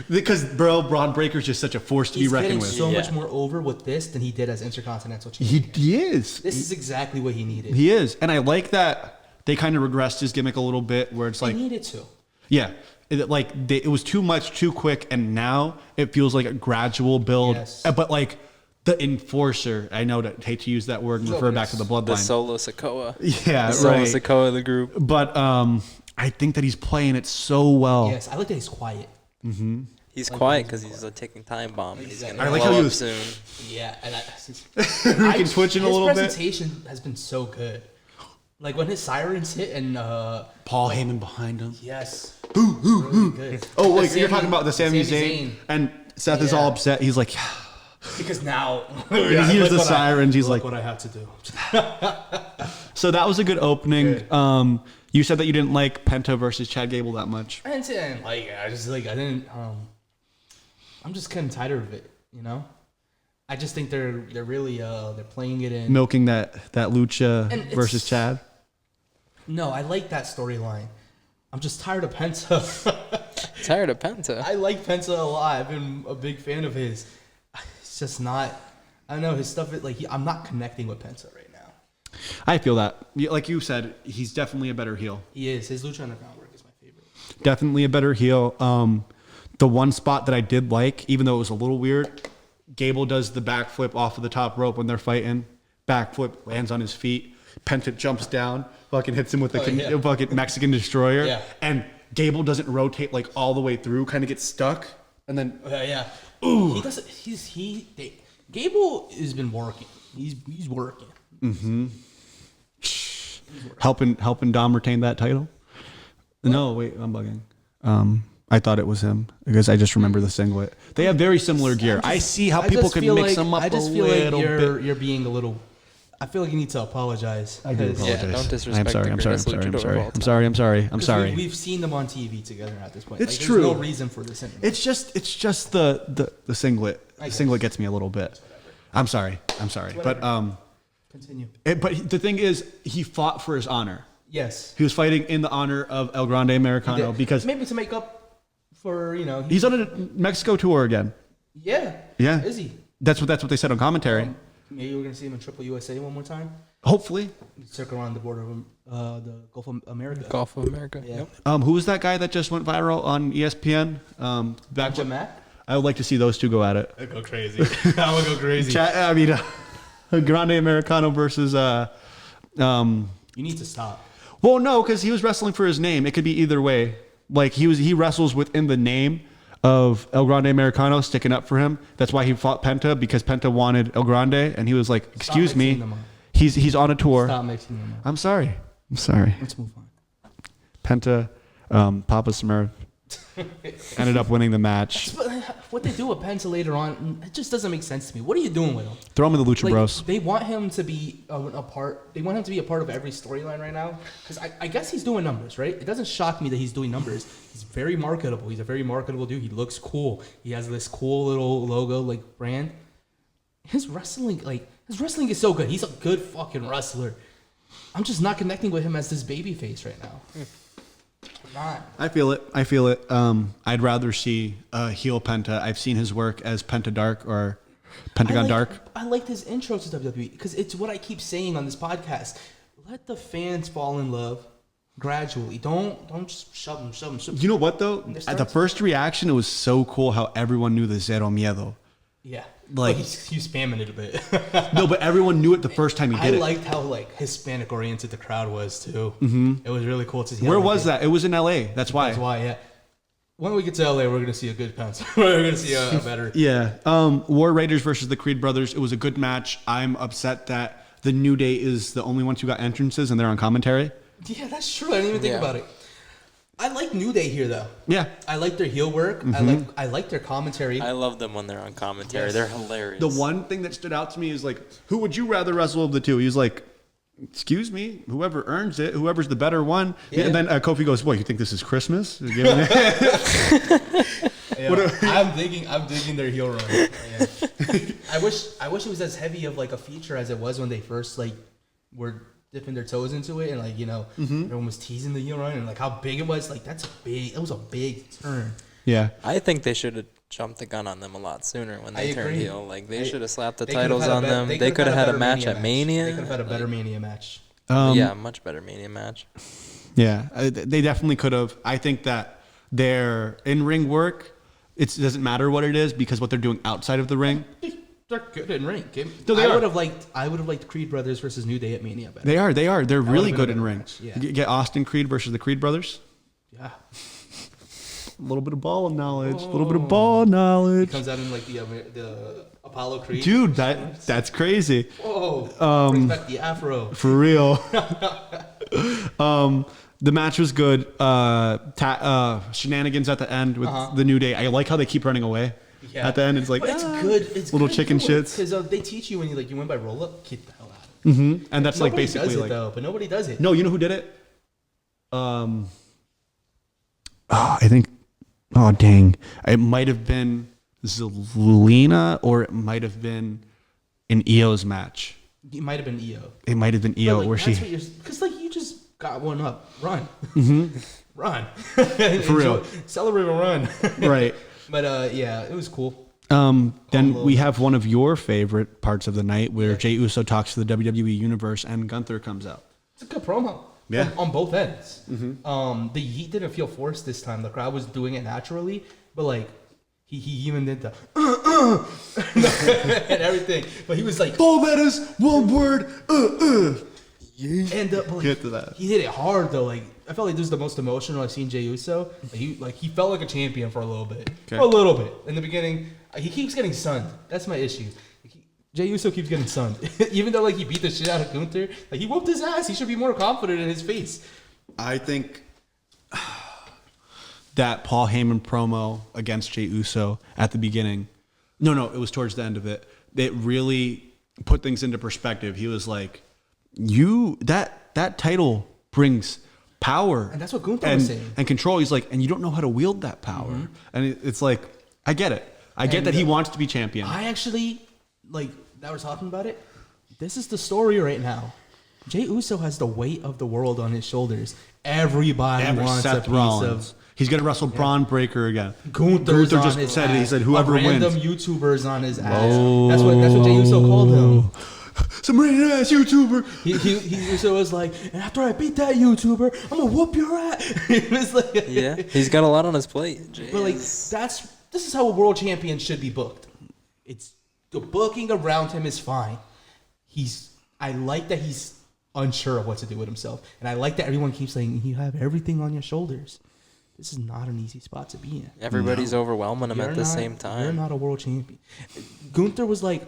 because Braun Breaker's just such a force to He's be reckoned getting with. so Yeah. much more over with this than he did as Intercontinental Champion. He is. This is exactly what he needed. He is, and I like that they kind of regressed his gimmick a little bit, where it's He like, needed to. yeah, it was too much, too quick, and now it feels like a gradual build. Yes. But like the enforcer, I know that hate to use that word and refer back to the The bloodline. Solo Sikoa. Yeah, The Solo right. Sikoa of the group. But I think that he's playing it so well. Yes, I like that he's quiet. He's quiet because he's a ticking time bomb. And he's gonna I like blow how he up was- soon. Yeah, and He can twitch in a little His bit. presentation has been so good. Like when his sirens hit and Paul Heyman behind him. yes, really good. Oh, wait, The you're Sami- talking about the Sami Zayn. And Seth is all Yeah. upset. He's like, Because now he hears the sirens. He's like, what I have to do. so that was a good opening. Good. You said that you didn't like Penta versus Chad Gable that much. I didn't like. I just like. I didn't. I'm just kind of tired of it. You know. I just think they're really they're playing it in. Milking that Lucha And versus Chad. No, I like that storyline. I'm just tired of Penta. Tired of Penta. I like Penta a lot. I've been a big fan of his. It's just not. I don't know his stuff. I'm not connecting with Penta right now. I feel that. Like you said, he's definitely a better heel. He is. His Lucha Underground work is my favorite. Definitely a better heel. The one spot that I did like, even though it was a little weird, Gable does the backflip off of the top rope when they're fighting. Backflip, lands on his feet. Penta jumps down, fucking hits him with the fucking Mexican destroyer. Yeah. And Gable doesn't rotate like all the way through, kind of gets stuck. And then Yeah. Ooh. He doesn't. Gable has been working. He's working. helping Dom retain that title. No, wait, I'm bugging. I thought it was him because I just remember the singlet. They have very similar gear. I see how people could mix them up a little bit. You're being a little. I feel like you need to apologize. I do apologize. Yeah, don't disrespect I'm the greatest luchador of all time. I'm sorry. We've seen them on TV together at this point. It's There's true. no reason for this anymore. It's just the singlet. The singlet gets me a little bit. I'm sorry. But Continue. but the thing is, he fought for his honor. Yes. He was fighting in the honor of El Grande Americano because maybe to make up for he's on a Mexico tour again. Yeah. Yeah. Is he? That's what they said on commentary. Maybe we're gonna see him in Triple USA one more time. Hopefully. Circle around the border of the Gulf of America. Gulf of America. Yeah. Yep. Who was that guy that just went viral on ESPN? Benjamin Mack. I would like to see those two go at it. I'd go crazy. I would go crazy. Grande Americano versus. You need to stop. Well, no, because he was wrestling for his name. It could be either way. Like he wrestles within the name of El Grande Americano, sticking up for him. That's why he fought Penta, because Penta wanted El Grande, and he was like, "Excuse me, he's on a tour." Stop mixing them up. I'm sorry. Let's move on. Penta, Papa Smurf ended up winning the match. But what they do with Penta later on, it just doesn't make sense to me. What are you doing with him? Throw him in the Lucha Bros. They want him to be a part. They want him to be a part of every storyline right now. Because I guess he's doing numbers, right? It doesn't shock me that he's doing numbers. He's very marketable. He's a very marketable dude. He looks cool. He has this cool little logo, like brand. His wrestling is so good. He's a good fucking wrestler. I'm just not connecting with him as this baby face right now. I'm not. I feel it. I'd rather see heel Penta. I've seen his work as Penta Dark or Pentagon Dark. I liked his intro to WWE because it's what I keep saying on this podcast. Let the fans fall in love gradually. Don't just shove them. You know what though? At the first reaction, it was so cool how everyone knew the Zero Miedo. Yeah, like he's spamming it a bit. No, but everyone knew it the first time he did it. I liked how Hispanic oriented the crowd was too. Mm-hmm. It was really cool to see. Where was that? It was in LA. That's why. Yeah. When we get to LA, we're gonna see a good Penta. We're gonna see a better. Yeah. War Raiders versus the Creed Brothers. It was a good match. I'm upset that the New Day is the only ones who got entrances and they're on commentary. Yeah, that's true. I didn't even think about it. I like New Day here though. Yeah. I like their heel work. Mm-hmm. I like their commentary. I love them when they're on commentary. Yes. They're hilarious. The one thing that stood out to me is like, who would you rather wrestle of the two? He's like, excuse me, whoever earns it, whoever's the better one. Yeah. And then Kofi goes, "What, you think this is Christmas?" I'm digging their heel run. Yeah. I wish it was as heavy of like a feature as it was when they first were dipping their toes into it, and everyone was teasing the heel run and how big it was. It was a big turn. Yeah. I think they should have jumped the gun on them a lot sooner when they turned agree. heel. They should have slapped the titles on them. They could have had a match at Mania. They could have had a better Mania match. Yeah, much better Mania match. Yeah, they definitely could have. I think that their in-ring work, it doesn't matter what it is because what they're doing outside of the ring. They're good in ring. No, I would have liked Creed Brothers versus New Day at Mania better. They are. They're really good in ring. Match. Yeah. You get Austin Creed versus the Creed Brothers. Yeah. A little bit of ball knowledge. A little bit of ball knowledge. He comes out in the Apollo Creed. Dude, that's crazy. Whoa. Brings back the afro. For real. The match was good. Shenanigans at the end with the New Day. I like how they keep running away. Yeah. At the end, it's like, but it's good. It's little good chicken shits. Because they teach you when you win by roll up, keep the hell out of it. Mm-hmm. And that's Nobody basically does it, though, but nobody does it. No, you know who did it? I think. Oh dang! It might have been Zelina, or it might have been an EO's match. It might have been EO. It might have been EO Like, where she. Because like you just got one up, run, run, For real. celebrate a run, Right. But yeah, it was cool. Then we have one of your favorite parts of the night where Jey Uso talks to the WWE Universe and Gunther comes out. It's a good promo. Yeah. On both ends. The yeet didn't feel forced this time. The crowd was doing it naturally, but like he even did the and everything. But he was like, All that is one word. And but, like, Get to that. He hit it hard though. Like I felt like this is the most emotional I've seen Jey Uso. He felt like a champion for a little bit. Okay. For a little bit in the beginning. He keeps getting sunned. That's my issue. Jey Uso keeps getting sunned. Even though like he beat the shit out of Gunther, like he whooped his ass. He should be more confident in his face. I think that Paul Heyman promo against Jey Uso at the beginning. No, it was towards the end of it. It really put things into perspective. He was like, that title brings power. And that's what Gunther was saying. And control. He's like, and you don't know how to wield that power. And it's like, I get it. I get that he wants to be champion. I actually, like, that we're talking about it. This is the story right now. Jey Uso has the weight of the world on his shoulders. Everybody wants Seth a piece Rollins. of. He's gonna wrestle Braun Breaker again. Gunther just on his said it. He ass. said whoever a random wins. YouTubers on his ass. That's what Jey Uso called him. Some random ass YouTuber. He Uso was like, and after I beat that YouTuber, I'm gonna whoop your ass. He was like, Yeah, he's got a lot on his plate. Jey But like is- this is how a world champion should be booked. It's the booking around him is fine. I like that he's unsure of what to do with himself, and I like that everyone keeps saying you have everything on your shoulders. This is not an easy spot to be in. everybody's overwhelming him You're at the not- same You're time. not a world champion. Gunther was like,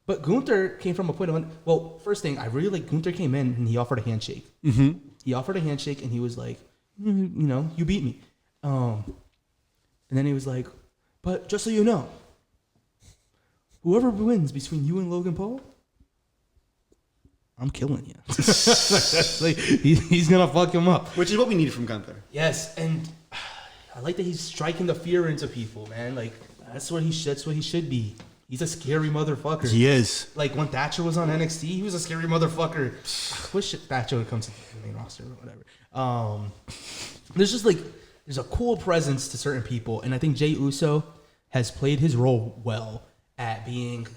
but Gunther came from a point of, well, first thing, I really like Gunther came in and he offered a handshake. Mm-hmm. He offered a handshake and he was like, you beat me. And then he was like, but just so you know, whoever wins between you and Logan Paul, I'm killing you. Like, he's going to fuck him up. Which is what we need from Gunther. Yes, and I like that he's striking the fear into people, man. Like, that's what he should be. He's a scary motherfucker. He is. Like, when Thatcher was on NXT, he was a scary motherfucker. I wish Thatcher would come to the main roster or whatever. There's just, like, there's a cool presence to certain people, and I think Jey Uso has played his role well at being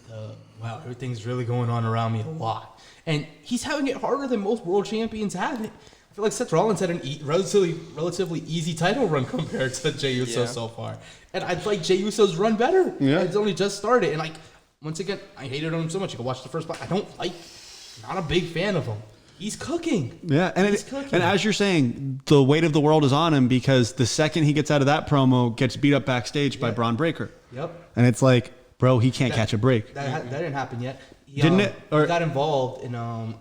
wow, everything's really going on around me a lot. And he's having it harder than most world champions have it. I feel like Seth Rollins had an relatively easy title run compared to Jey Uso so far. And I'd like Jey Uso's run better. Yeah. It's only just started. And like, once again, I hated him so much. You can watch the first part. Not a big fan of him. He's cooking. Yeah, and He's cooking. and as you're saying, the weight of the world is on him because the second he gets out of that promo, gets beat up backstage by Braun Breaker. Yep. And it's like, bro, he can't catch a break. That didn't happen yet. Didn't it? Or- he got involved in a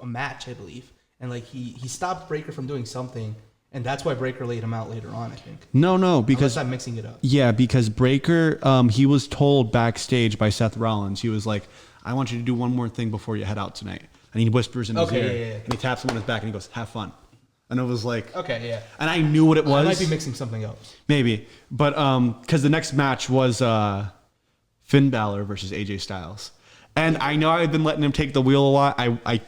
match, I believe. And like he stopped Breaker from doing something, and that's why Breaker laid him out later on, I think. No, because Unless I'm mixing it up. yeah, because Breaker, he was told backstage by Seth Rollins, he was like, I want you to do one more thing before you head out tonight. And he whispers in his Okay, ear, yeah. and he taps him on his back, and he goes, have fun. And it was like, Okay, yeah. and I knew what it was. I might be mixing something up. Maybe. But because the next match was Finn Balor versus AJ Styles. And I know I've been letting him take the wheel a lot. I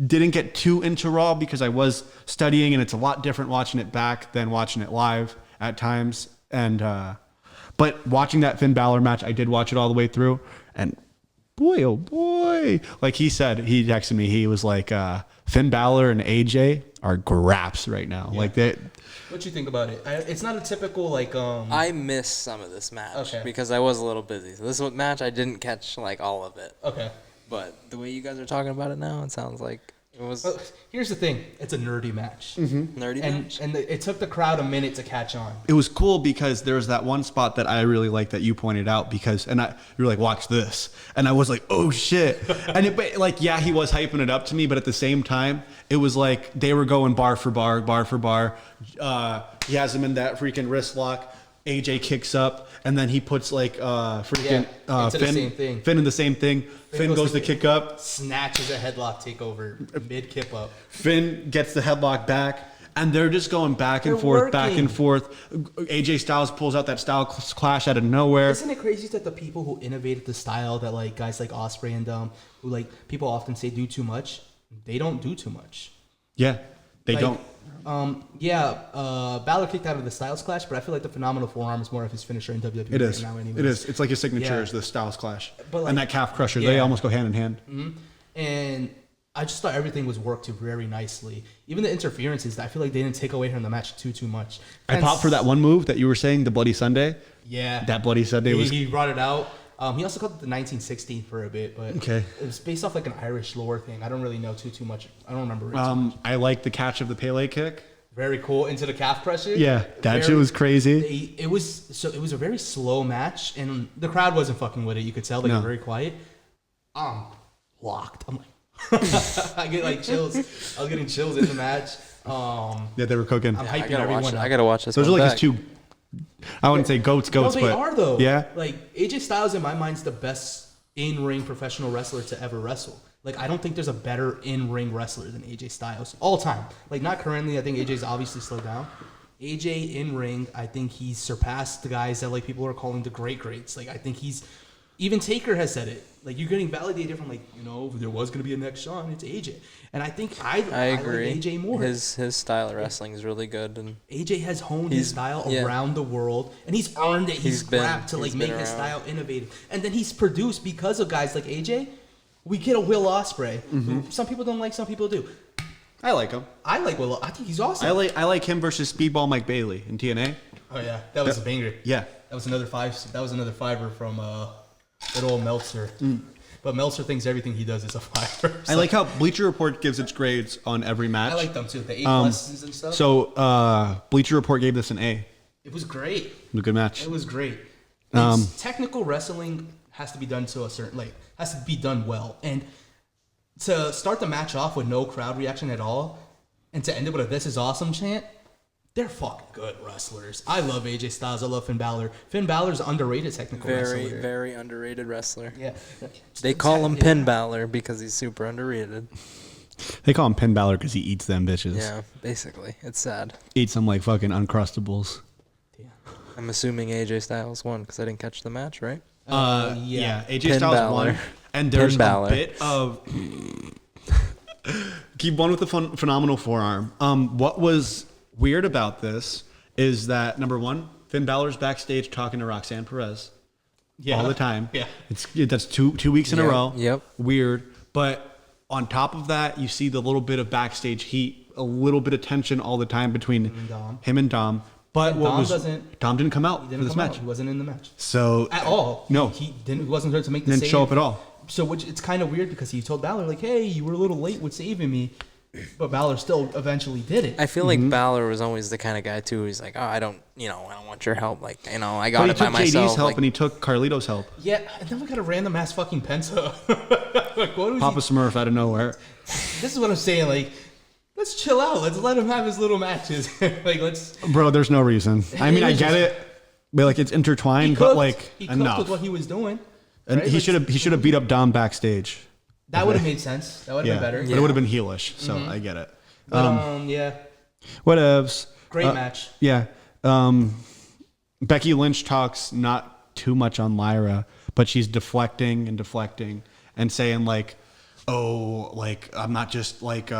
didn't get too into Raw because I was studying, and it's a lot different watching it back than watching it live at times. And but watching that Finn Balor match, I did watch it all the way through. And boy, oh boy. Like he said, he texted me, he was like, Finn Balor and AJ are graps right now. Yeah. Like they... What you think about it? It's not a typical like I missed some of this match Okay. because I was a little busy. So this match, I didn't catch like all of it. Okay. But the way you guys are talking about it now, it sounds like it was Well, here's the thing. It's a nerdy match. nerdy And match. it took the crowd a minute to catch on. It was cool because there was that one spot that I really liked that you pointed out because, and you were like, watch this. And I was like, oh shit. And it, like, yeah, he was hyping it up to me, but at the same time, it was like they were going bar for bar. He has him in that freaking wrist lock. AJ kicks up, and then he puts like freaking into the Finn, same thing. Finn in the same thing. Finn goes to kick up. Snatches a headlock takeover mid kip up. Finn gets the headlock back, And they're just going back and They're forth, back working. and forth. AJ Styles pulls out that style clash out of nowhere. Isn't it crazy that the people who innovated the style that like guys like Osprey and who like people often say do too much, they don't do too much. Yeah, they Like, don't. Balor kicked out of the Styles Clash, but I feel like the phenomenal forearm is more of his finisher in WWE It is. right now. Anyways. It is. It's like his signature Yeah. is the Styles clash. But, like, and that calf crusher, they yeah. almost go hand in hand. And I just thought everything was worked very nicely. Even the interferences, I feel like they didn't take away from the match too much. I popped for that one move that you were saying, the Bloody Sunday. Yeah. That Bloody Sunday was. He brought it out. He also called it the 1916 for a bit, but Okay. it was based off like an Irish lore thing. I don't really know too much. I don't remember it too much. I like the catch of the Pele kick. Very cool into the calf crusher. Yeah, that shit was crazy. It was a very slow match, and the crowd wasn't fucking with it. You could tell they No. were very quiet. Locked. I'm like, I get like chills. I was getting chills in the match. Yeah, they were cooking. I'm I hyping gotta everyone watch. up. I gotta watch this. Those are one like back. his two. I wouldn't say goats, No, but they are though. Yeah, Like AJ Styles in my mind is the best in-ring professional wrestler to ever wrestle. Like I don't think there's a better in-ring wrestler than AJ Styles all time. Like not currently. I think AJ's obviously slowed down. AJ in ring, I think he's surpassed the guys that like people are calling the greats. Like I think he's even Taker has said it. Like you're getting validated from like if there was gonna be a next Shawn, it's AJ. And I think I agree. like AJ more. His style of wrestling is really good, and AJ has honed his style yeah. around the world, and he's earned it. He's grabbed to like he's make been his around. style innovative, and then he's produced because of guys like AJ. We get a Will Ospreay. Who some people don't like, some people do. I like him. I like Will. I think he's awesome. I like him versus Speedball Mike Bailey in TNA. Oh yeah, that was a banger. Yeah, That was another fiver from good old Meltzer. But Meltzer thinks everything he does is a fiver. I like how Bleacher Report gives its grades on every match. I like them too. The A lessons and stuff. So Bleacher Report gave this an A. It was great. It was a good match. It was great. Technical wrestling has to be done to a certain has to be done well, and to start the match off with no crowd reaction at all, and to end it with a "This is awesome" chant. They're fucking good wrestlers. I love AJ Styles. I love Finn Balor. Finn Balor's an underrated technical very wrestler. very underrated wrestler. Yeah. They call him Pin Balor because he's super underrated. They call him Pin Balor because he eats them bitches. Yeah, basically, it's sad. Eats them like fucking Uncrustables. I'm assuming AJ Styles won because I didn't catch the match, right? Yeah. AJ Pin Styles Balor. won, and there's Pin Balor. a bit of keep one with the phenomenal forearm. What was weird about this is that number one, Finn Balor's backstage talking to Roxanne Perez all the time. Yeah. That's two weeks in a Yep, row. yep. Weird, but on top of that, you see the little bit of backstage heat, a little bit of tension all the time between him and Dom. But And what Dom was doesn't- Dom didn't come out He for didn't this come out. match. He wasn't in the match So at all. No. he didn't. He wasn't there to make the Didn't save. show up at all. So which it's kind of weird because he told Balor like, "Hey, you were a little late with saving me," but Balor still eventually did it. I feel like Balor was always the kind of guy too. He's like, oh, I don't want your help. Like, I got But he it by took myself. JD's help Like, and he took Carlito's help. Yeah, and then we got a random ass fucking Penta. Like, what was Papa he? Smurf out of nowhere. This is what I'm saying. Like, let's chill out. Let's let him have his little matches. Like, let's. Bro, there's no reason. I mean, It I was get just- it. But like it's intertwined, but like he cooked enough. with what he was doing. And right? he Like, should have beat up Dom backstage. That would have made sense. That would have Yeah. been better. But it would have been heelish, so I get it. But yeah, Whatevs. great match. Yeah. Becky Lynch talks not too much on Lyra, but she's deflecting and saying like, oh, like I'm not just like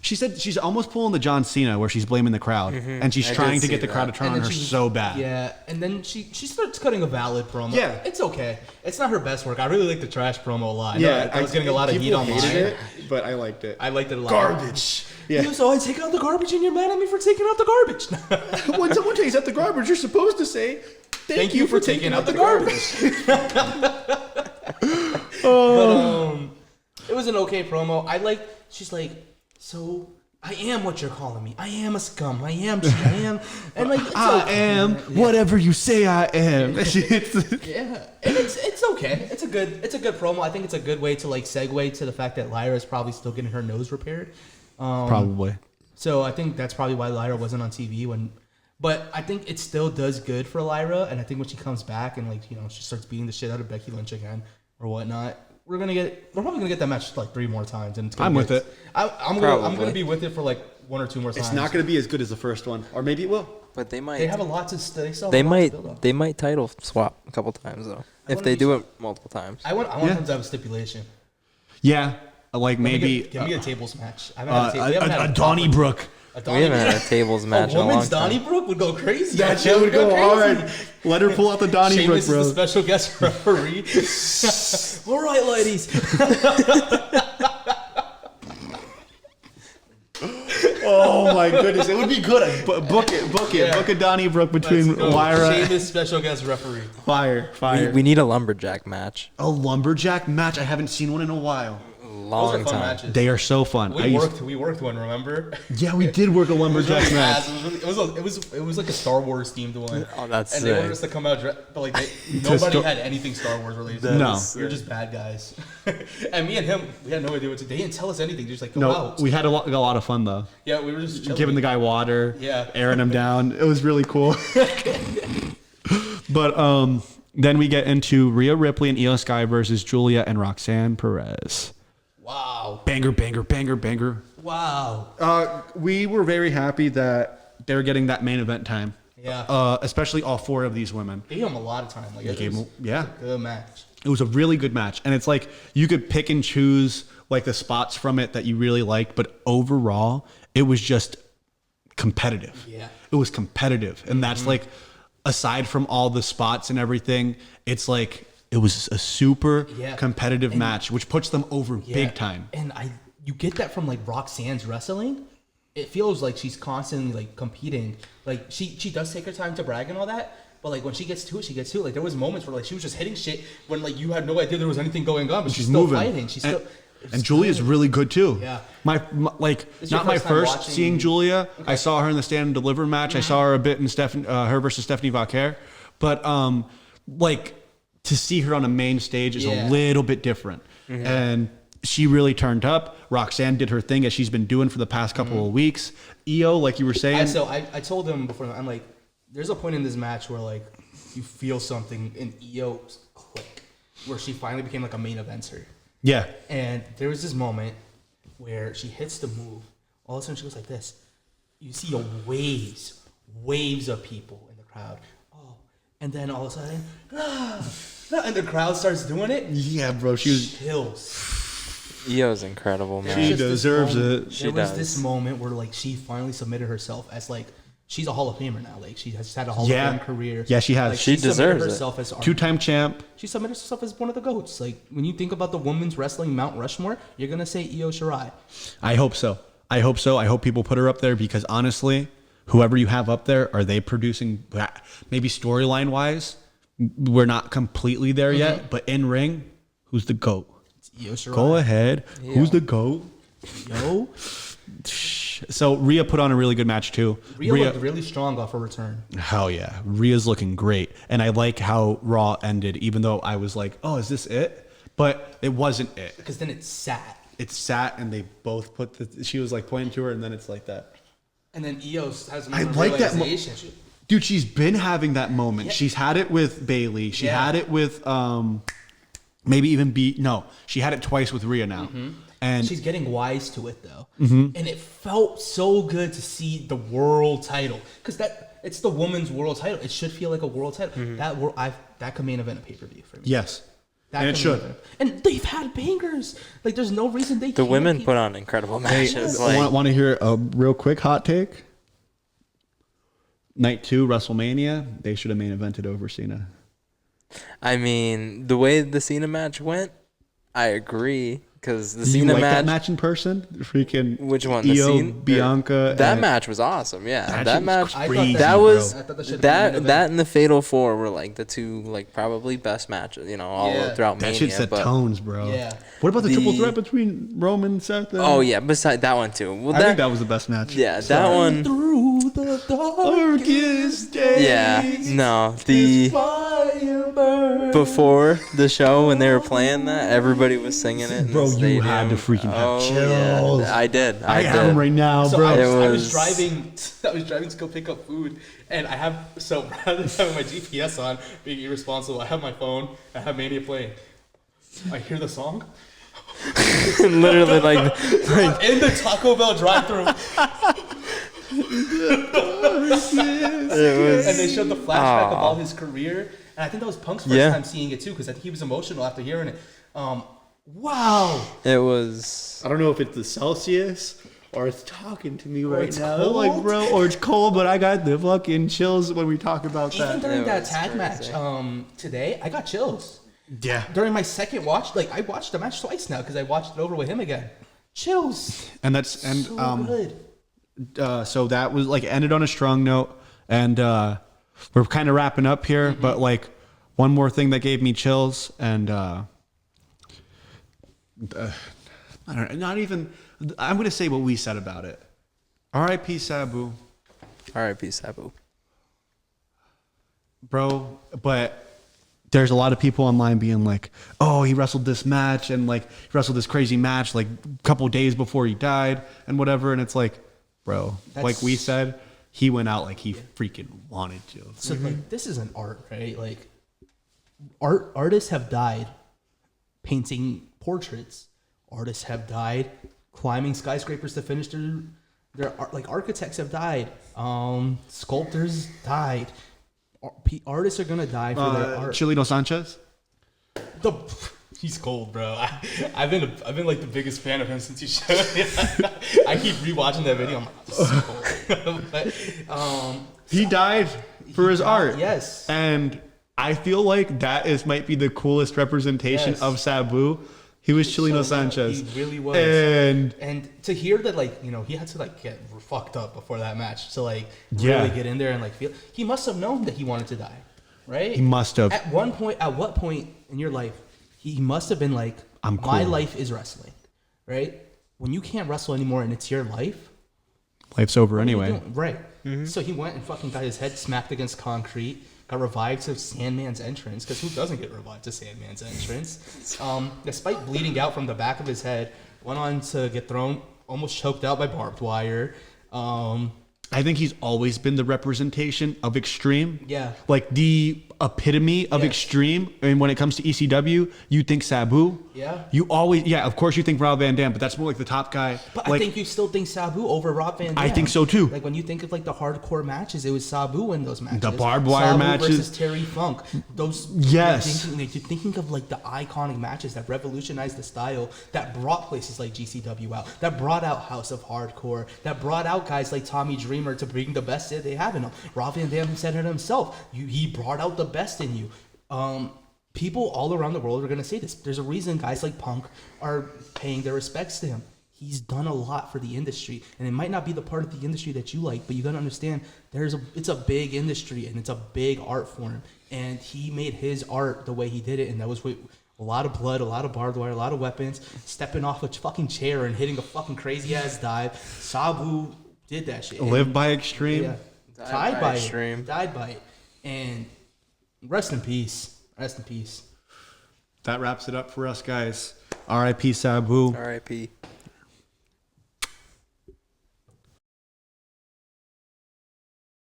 she said she's almost pulling the John Cena where she's blaming the crowd and she's I trying did to see get the crowd that. to turn And on then her she- so bad. Yeah, and then she starts cutting a valid promo. Yeah. It's okay. It's not her best work. I really like the trash promo a lot. I know Yeah, I was getting a lot of heat people online. hated it, but I liked it. I liked it a lot. Garbage. Yeah. So I taking out the garbage and you're mad at me for taking out the garbage. When someone takes out the garbage, you're supposed to say, "Thank you for taking out the garbage." But it was an okay promo. She's like, so I am what you're calling me. I am a scum. I am. And like, it's I okay. am whatever you say I am. Yeah, and it's okay. It's a good promo. I think it's a good way to like segue to the fact that Lyra is probably still getting her nose repaired. Probably. So I think that's probably why Lyra wasn't on TV but I think it still does good for Lyra, and I think when she comes back and like she starts beating the shit out of Becky Lynch again or whatnot, we're probably gonna get that match like 3 more times, and it's gonna I'm with it. I'm Probably. gonna be with it for like one or two more times. It's not going to be as good as the first one, or maybe it will. But they might. They have a lot to. They still. They have a lot might. To build on. They might title swap a couple times though. If wanna they be do sure. it multiple times. I want them to have a stipulation. Yeah, like maybe Give me a tables match. I haven't had we haven't had a Donnybrook. We haven't had a tables match in A a long women's time. Donnybrook would go crazy. That shit would go hard. Let her pull out the Donnybrook, Sheamus bro. is the special guest referee. All right, ladies. Oh my goodness, it would be good. Book it. Yeah. Book a Donnybrook between Let's go. Lyra. Sheamus special guest referee. Fire. We need a lumberjack match. A lumberjack match. I haven't seen one in a while. Those Long are fun time. matches. They are so fun. We worked one, remember? Yeah, we did work a lumberjack match. It was like a Star Wars themed one. Oh, that's and they wanted sick. us to come out, but like nobody sto- had anything Star Wars related. No. We were just bad guys. And me and him, we had no idea what to do. They didn't tell us anything. They just like go No, out. we had a lot of fun though. Yeah, we were just chilling. Giving the guy water, Yeah. airing him down. It was really cool. But then we get into Rhea Ripley and Io Sky versus Julia and Roxanne Perez. Wow. Banger, banger, banger, banger. Wow. We were very happy that they were getting that main event time. Yeah. Especially all four of these women. They gave him a lot of time. Like it gave was, him- yeah. it was a good match. It was a really good match. And it's like you could pick and choose like the spots from it that you really liked, but overall, it was just competitive. Yeah. It was competitive. And that's like, aside from all the spots and everything, it's like it was a super Yeah. competitive match, which puts them over big time. And you get that from like Roxanne's wrestling. It feels like she's constantly like competing. Like she does take her time to brag and all that, but like when she gets to it, she gets to it. Like there was moments where like she was just hitting shit when like you had no idea there was anything going on, but she's still moving. fighting. She's still. And Julia's really good too. Yeah. My like This is your not my first time first watching- seeing Julia. I saw her in the Stand and Deliver match. I saw her a bit in her versus Stephanie Vauquer. But like to see her on a main stage is a Yeah. little bit different. And she really turned up. Roxanne did her thing as she's been doing for the past couple of weeks. Io, like you were saying, I told him before, I'm like, there's a point in this match where like you feel something in Io's click, where she finally became like a main eventer. yeah, And there was this moment where she hits the move. All of a sudden, she goes like this. You see waves of people in the crowd. Oh, and then all of a sudden, and the crowd starts doing it. yeah, bro. She was. Chills. Io's incredible, man. She Just this deserves moment- it. She There was does. this moment where like she finally submitted herself as like she's a Hall of Famer now. Like she has had a Hall Yeah. of Fame career. Yeah, she has. Like, She submitted deserves it. herself as Two-time champ. She submitted herself as one of the goats. Like when you think about the women's wrestling Mount Rushmore, you're gonna say Io Shirai. I hope so. I hope people put her up there because honestly, whoever you have up there, are they producing? Maybe storyline wise, we're not completely there yet. But in ring, who's the GOAT? It's Io Shirai. Go ahead. Yeah. Who's the GOAT? Yo, So Rhea put on a really good match too. Rhea looked really strong off her return. Hell yeah, Rhea's looking great, and I like how Raw ended. Even though I was like, oh, is this it? But it wasn't it. Because then it sat. It sat, and they both put the. She was like pointing to her, and then it's like that. And then Io has I another like that mo- realization. Dude, she's been having that moment. Yeah. She's had it with Bailey. She Yeah. had it with maybe even she had it twice with Rhea now. And She's getting wise to it though, and it felt so good to see the world title because it's the women's world title. It should feel like a world title. That could main event a pay-per-view for me. yes. That And it could should. main event. And they've had bangers. Like there's no reason they. The can't women keep- put on incredible matches. I Like, want to hear a real quick hot take. Night 2, WrestleMania, they should have main evented over Cena. I mean, the way the Cena match went, I agree. Because the Did you Cena like match, that match in person? Freaking which one? The Io, Cena, Bianca. That and- match was awesome. Yeah, That that shit was match. I thought crazy, That bro. was I thought that should've been main that event. that and the Fatal 4 were like the two like probably best matches. All Yeah. throughout That Mania. shit set but, tones, bro. Yeah. What about the triple The- threat between Roman and Seth? Oh yeah, beside that one too. Well, I think that was the best match. yeah, that one. Through the Darkest days. Yeah, no, the fire burn. before the show when they were playing that, everybody was singing it. In Bro, the you had to stadium. freaking have Oh, chills. Yeah, I did. I have did. them right now, So bro. I It was was- driving. I was driving to go pick up food, and I have rather than having my GPS on, being irresponsible, I have my phone. I have Mania playing. I hear the song. Literally, like in the Taco Bell drive-thru. And they showed the flashback of all his career. And I think that was Punk's first time seeing it too, because I think he was emotional after hearing it. Wow. It was. I don't know if it's the Celsius or it's talking to me right it's now. cold? Like, bro, or it's cold, but I got the fucking chills when we talk about Even that. during It that was tag crazy. match today, I got chills. Yeah. During my second watch, like I watched the match twice now because I watched it over with him again. Chills. And So good. so that was like ended on a strong note, and we're kind of wrapping up here, but like one more thing that gave me chills, and I don't know, not even I'm gonna say what we said about it. R.I.P. Sabu, R.I.P. Sabu. bro. But there's a lot of people online being like, oh, he wrestled this match and like he wrestled this crazy match like a couple days before he died and whatever, and it's like, bro, like we said, he went out like he freaking wanted to. So like this is an art, right? Like artists have died painting portraits. Artists have died climbing skyscrapers to finish their art. Like architects have died. Sculptors died. Artists are gonna die for their art. Chileno Sanchez. He's cold, bro. I've been like the biggest fan of him since you showed me. I keep rewatching that video. I'm like, this is so cold. But, He died for his art. Yes. And I feel like that might be the coolest representation Yes. of Sabu. He was Chileno So, Sanchez. he really was. And to hear that, like, you know, he had to like get fucked up before that match to like Yeah. really get in there and like feel. He must have known that he wanted to die, right? he must have. At what point in your life, he must have been like, I'm my cool. life is wrestling, right? When you can't wrestle anymore and it's your life, Life's over what are you anyway. doing? Right. So he went and fucking got his head smacked against concrete, got revived to Sandman's entrance, because who doesn't get revived to Sandman's entrance? Despite bleeding out from the back of his head, went on to get thrown, almost choked out by barbed wire. I think he's always been the representation of extreme. Yeah. Like the epitome of Yes. extreme. And when it comes to ECW, you think Sabu. Yeah. You always, of course you think Rob Van Dam, but that's more like the top guy. But like, I think you still think Sabu over Rob Van Dam. I think so too. Like when you think of like the hardcore matches, it was Sabu in those matches. The barbed wire Sabu matches. versus Terry Funk. Those. Yes. You're thinking of like the iconic matches that revolutionized the style, that brought places like GCW out, that brought out House of Hardcore, that brought out guys like Tommy Dreamer to bring the best that they have in them. Rob Van Dam said it himself. He brought out the best in you. People all around the world are going to say this. There's a reason guys like Punk are paying their respects to him. He's done a lot for the industry, and it might not be the part of the industry that you like, but you got to understand it's a big industry and it's a big art form, and he made his art the way he did it, and that was with a lot of blood, a lot of barbed wire, a lot of weapons, stepping off a fucking chair and hitting a fucking crazy ass dive. Sabu did that shit. live by extreme. Yeah. Died by extreme. Died by it. And rest in peace. Rest in peace. That wraps it up for us, guys. R.I.P. Sabu. R.I.P.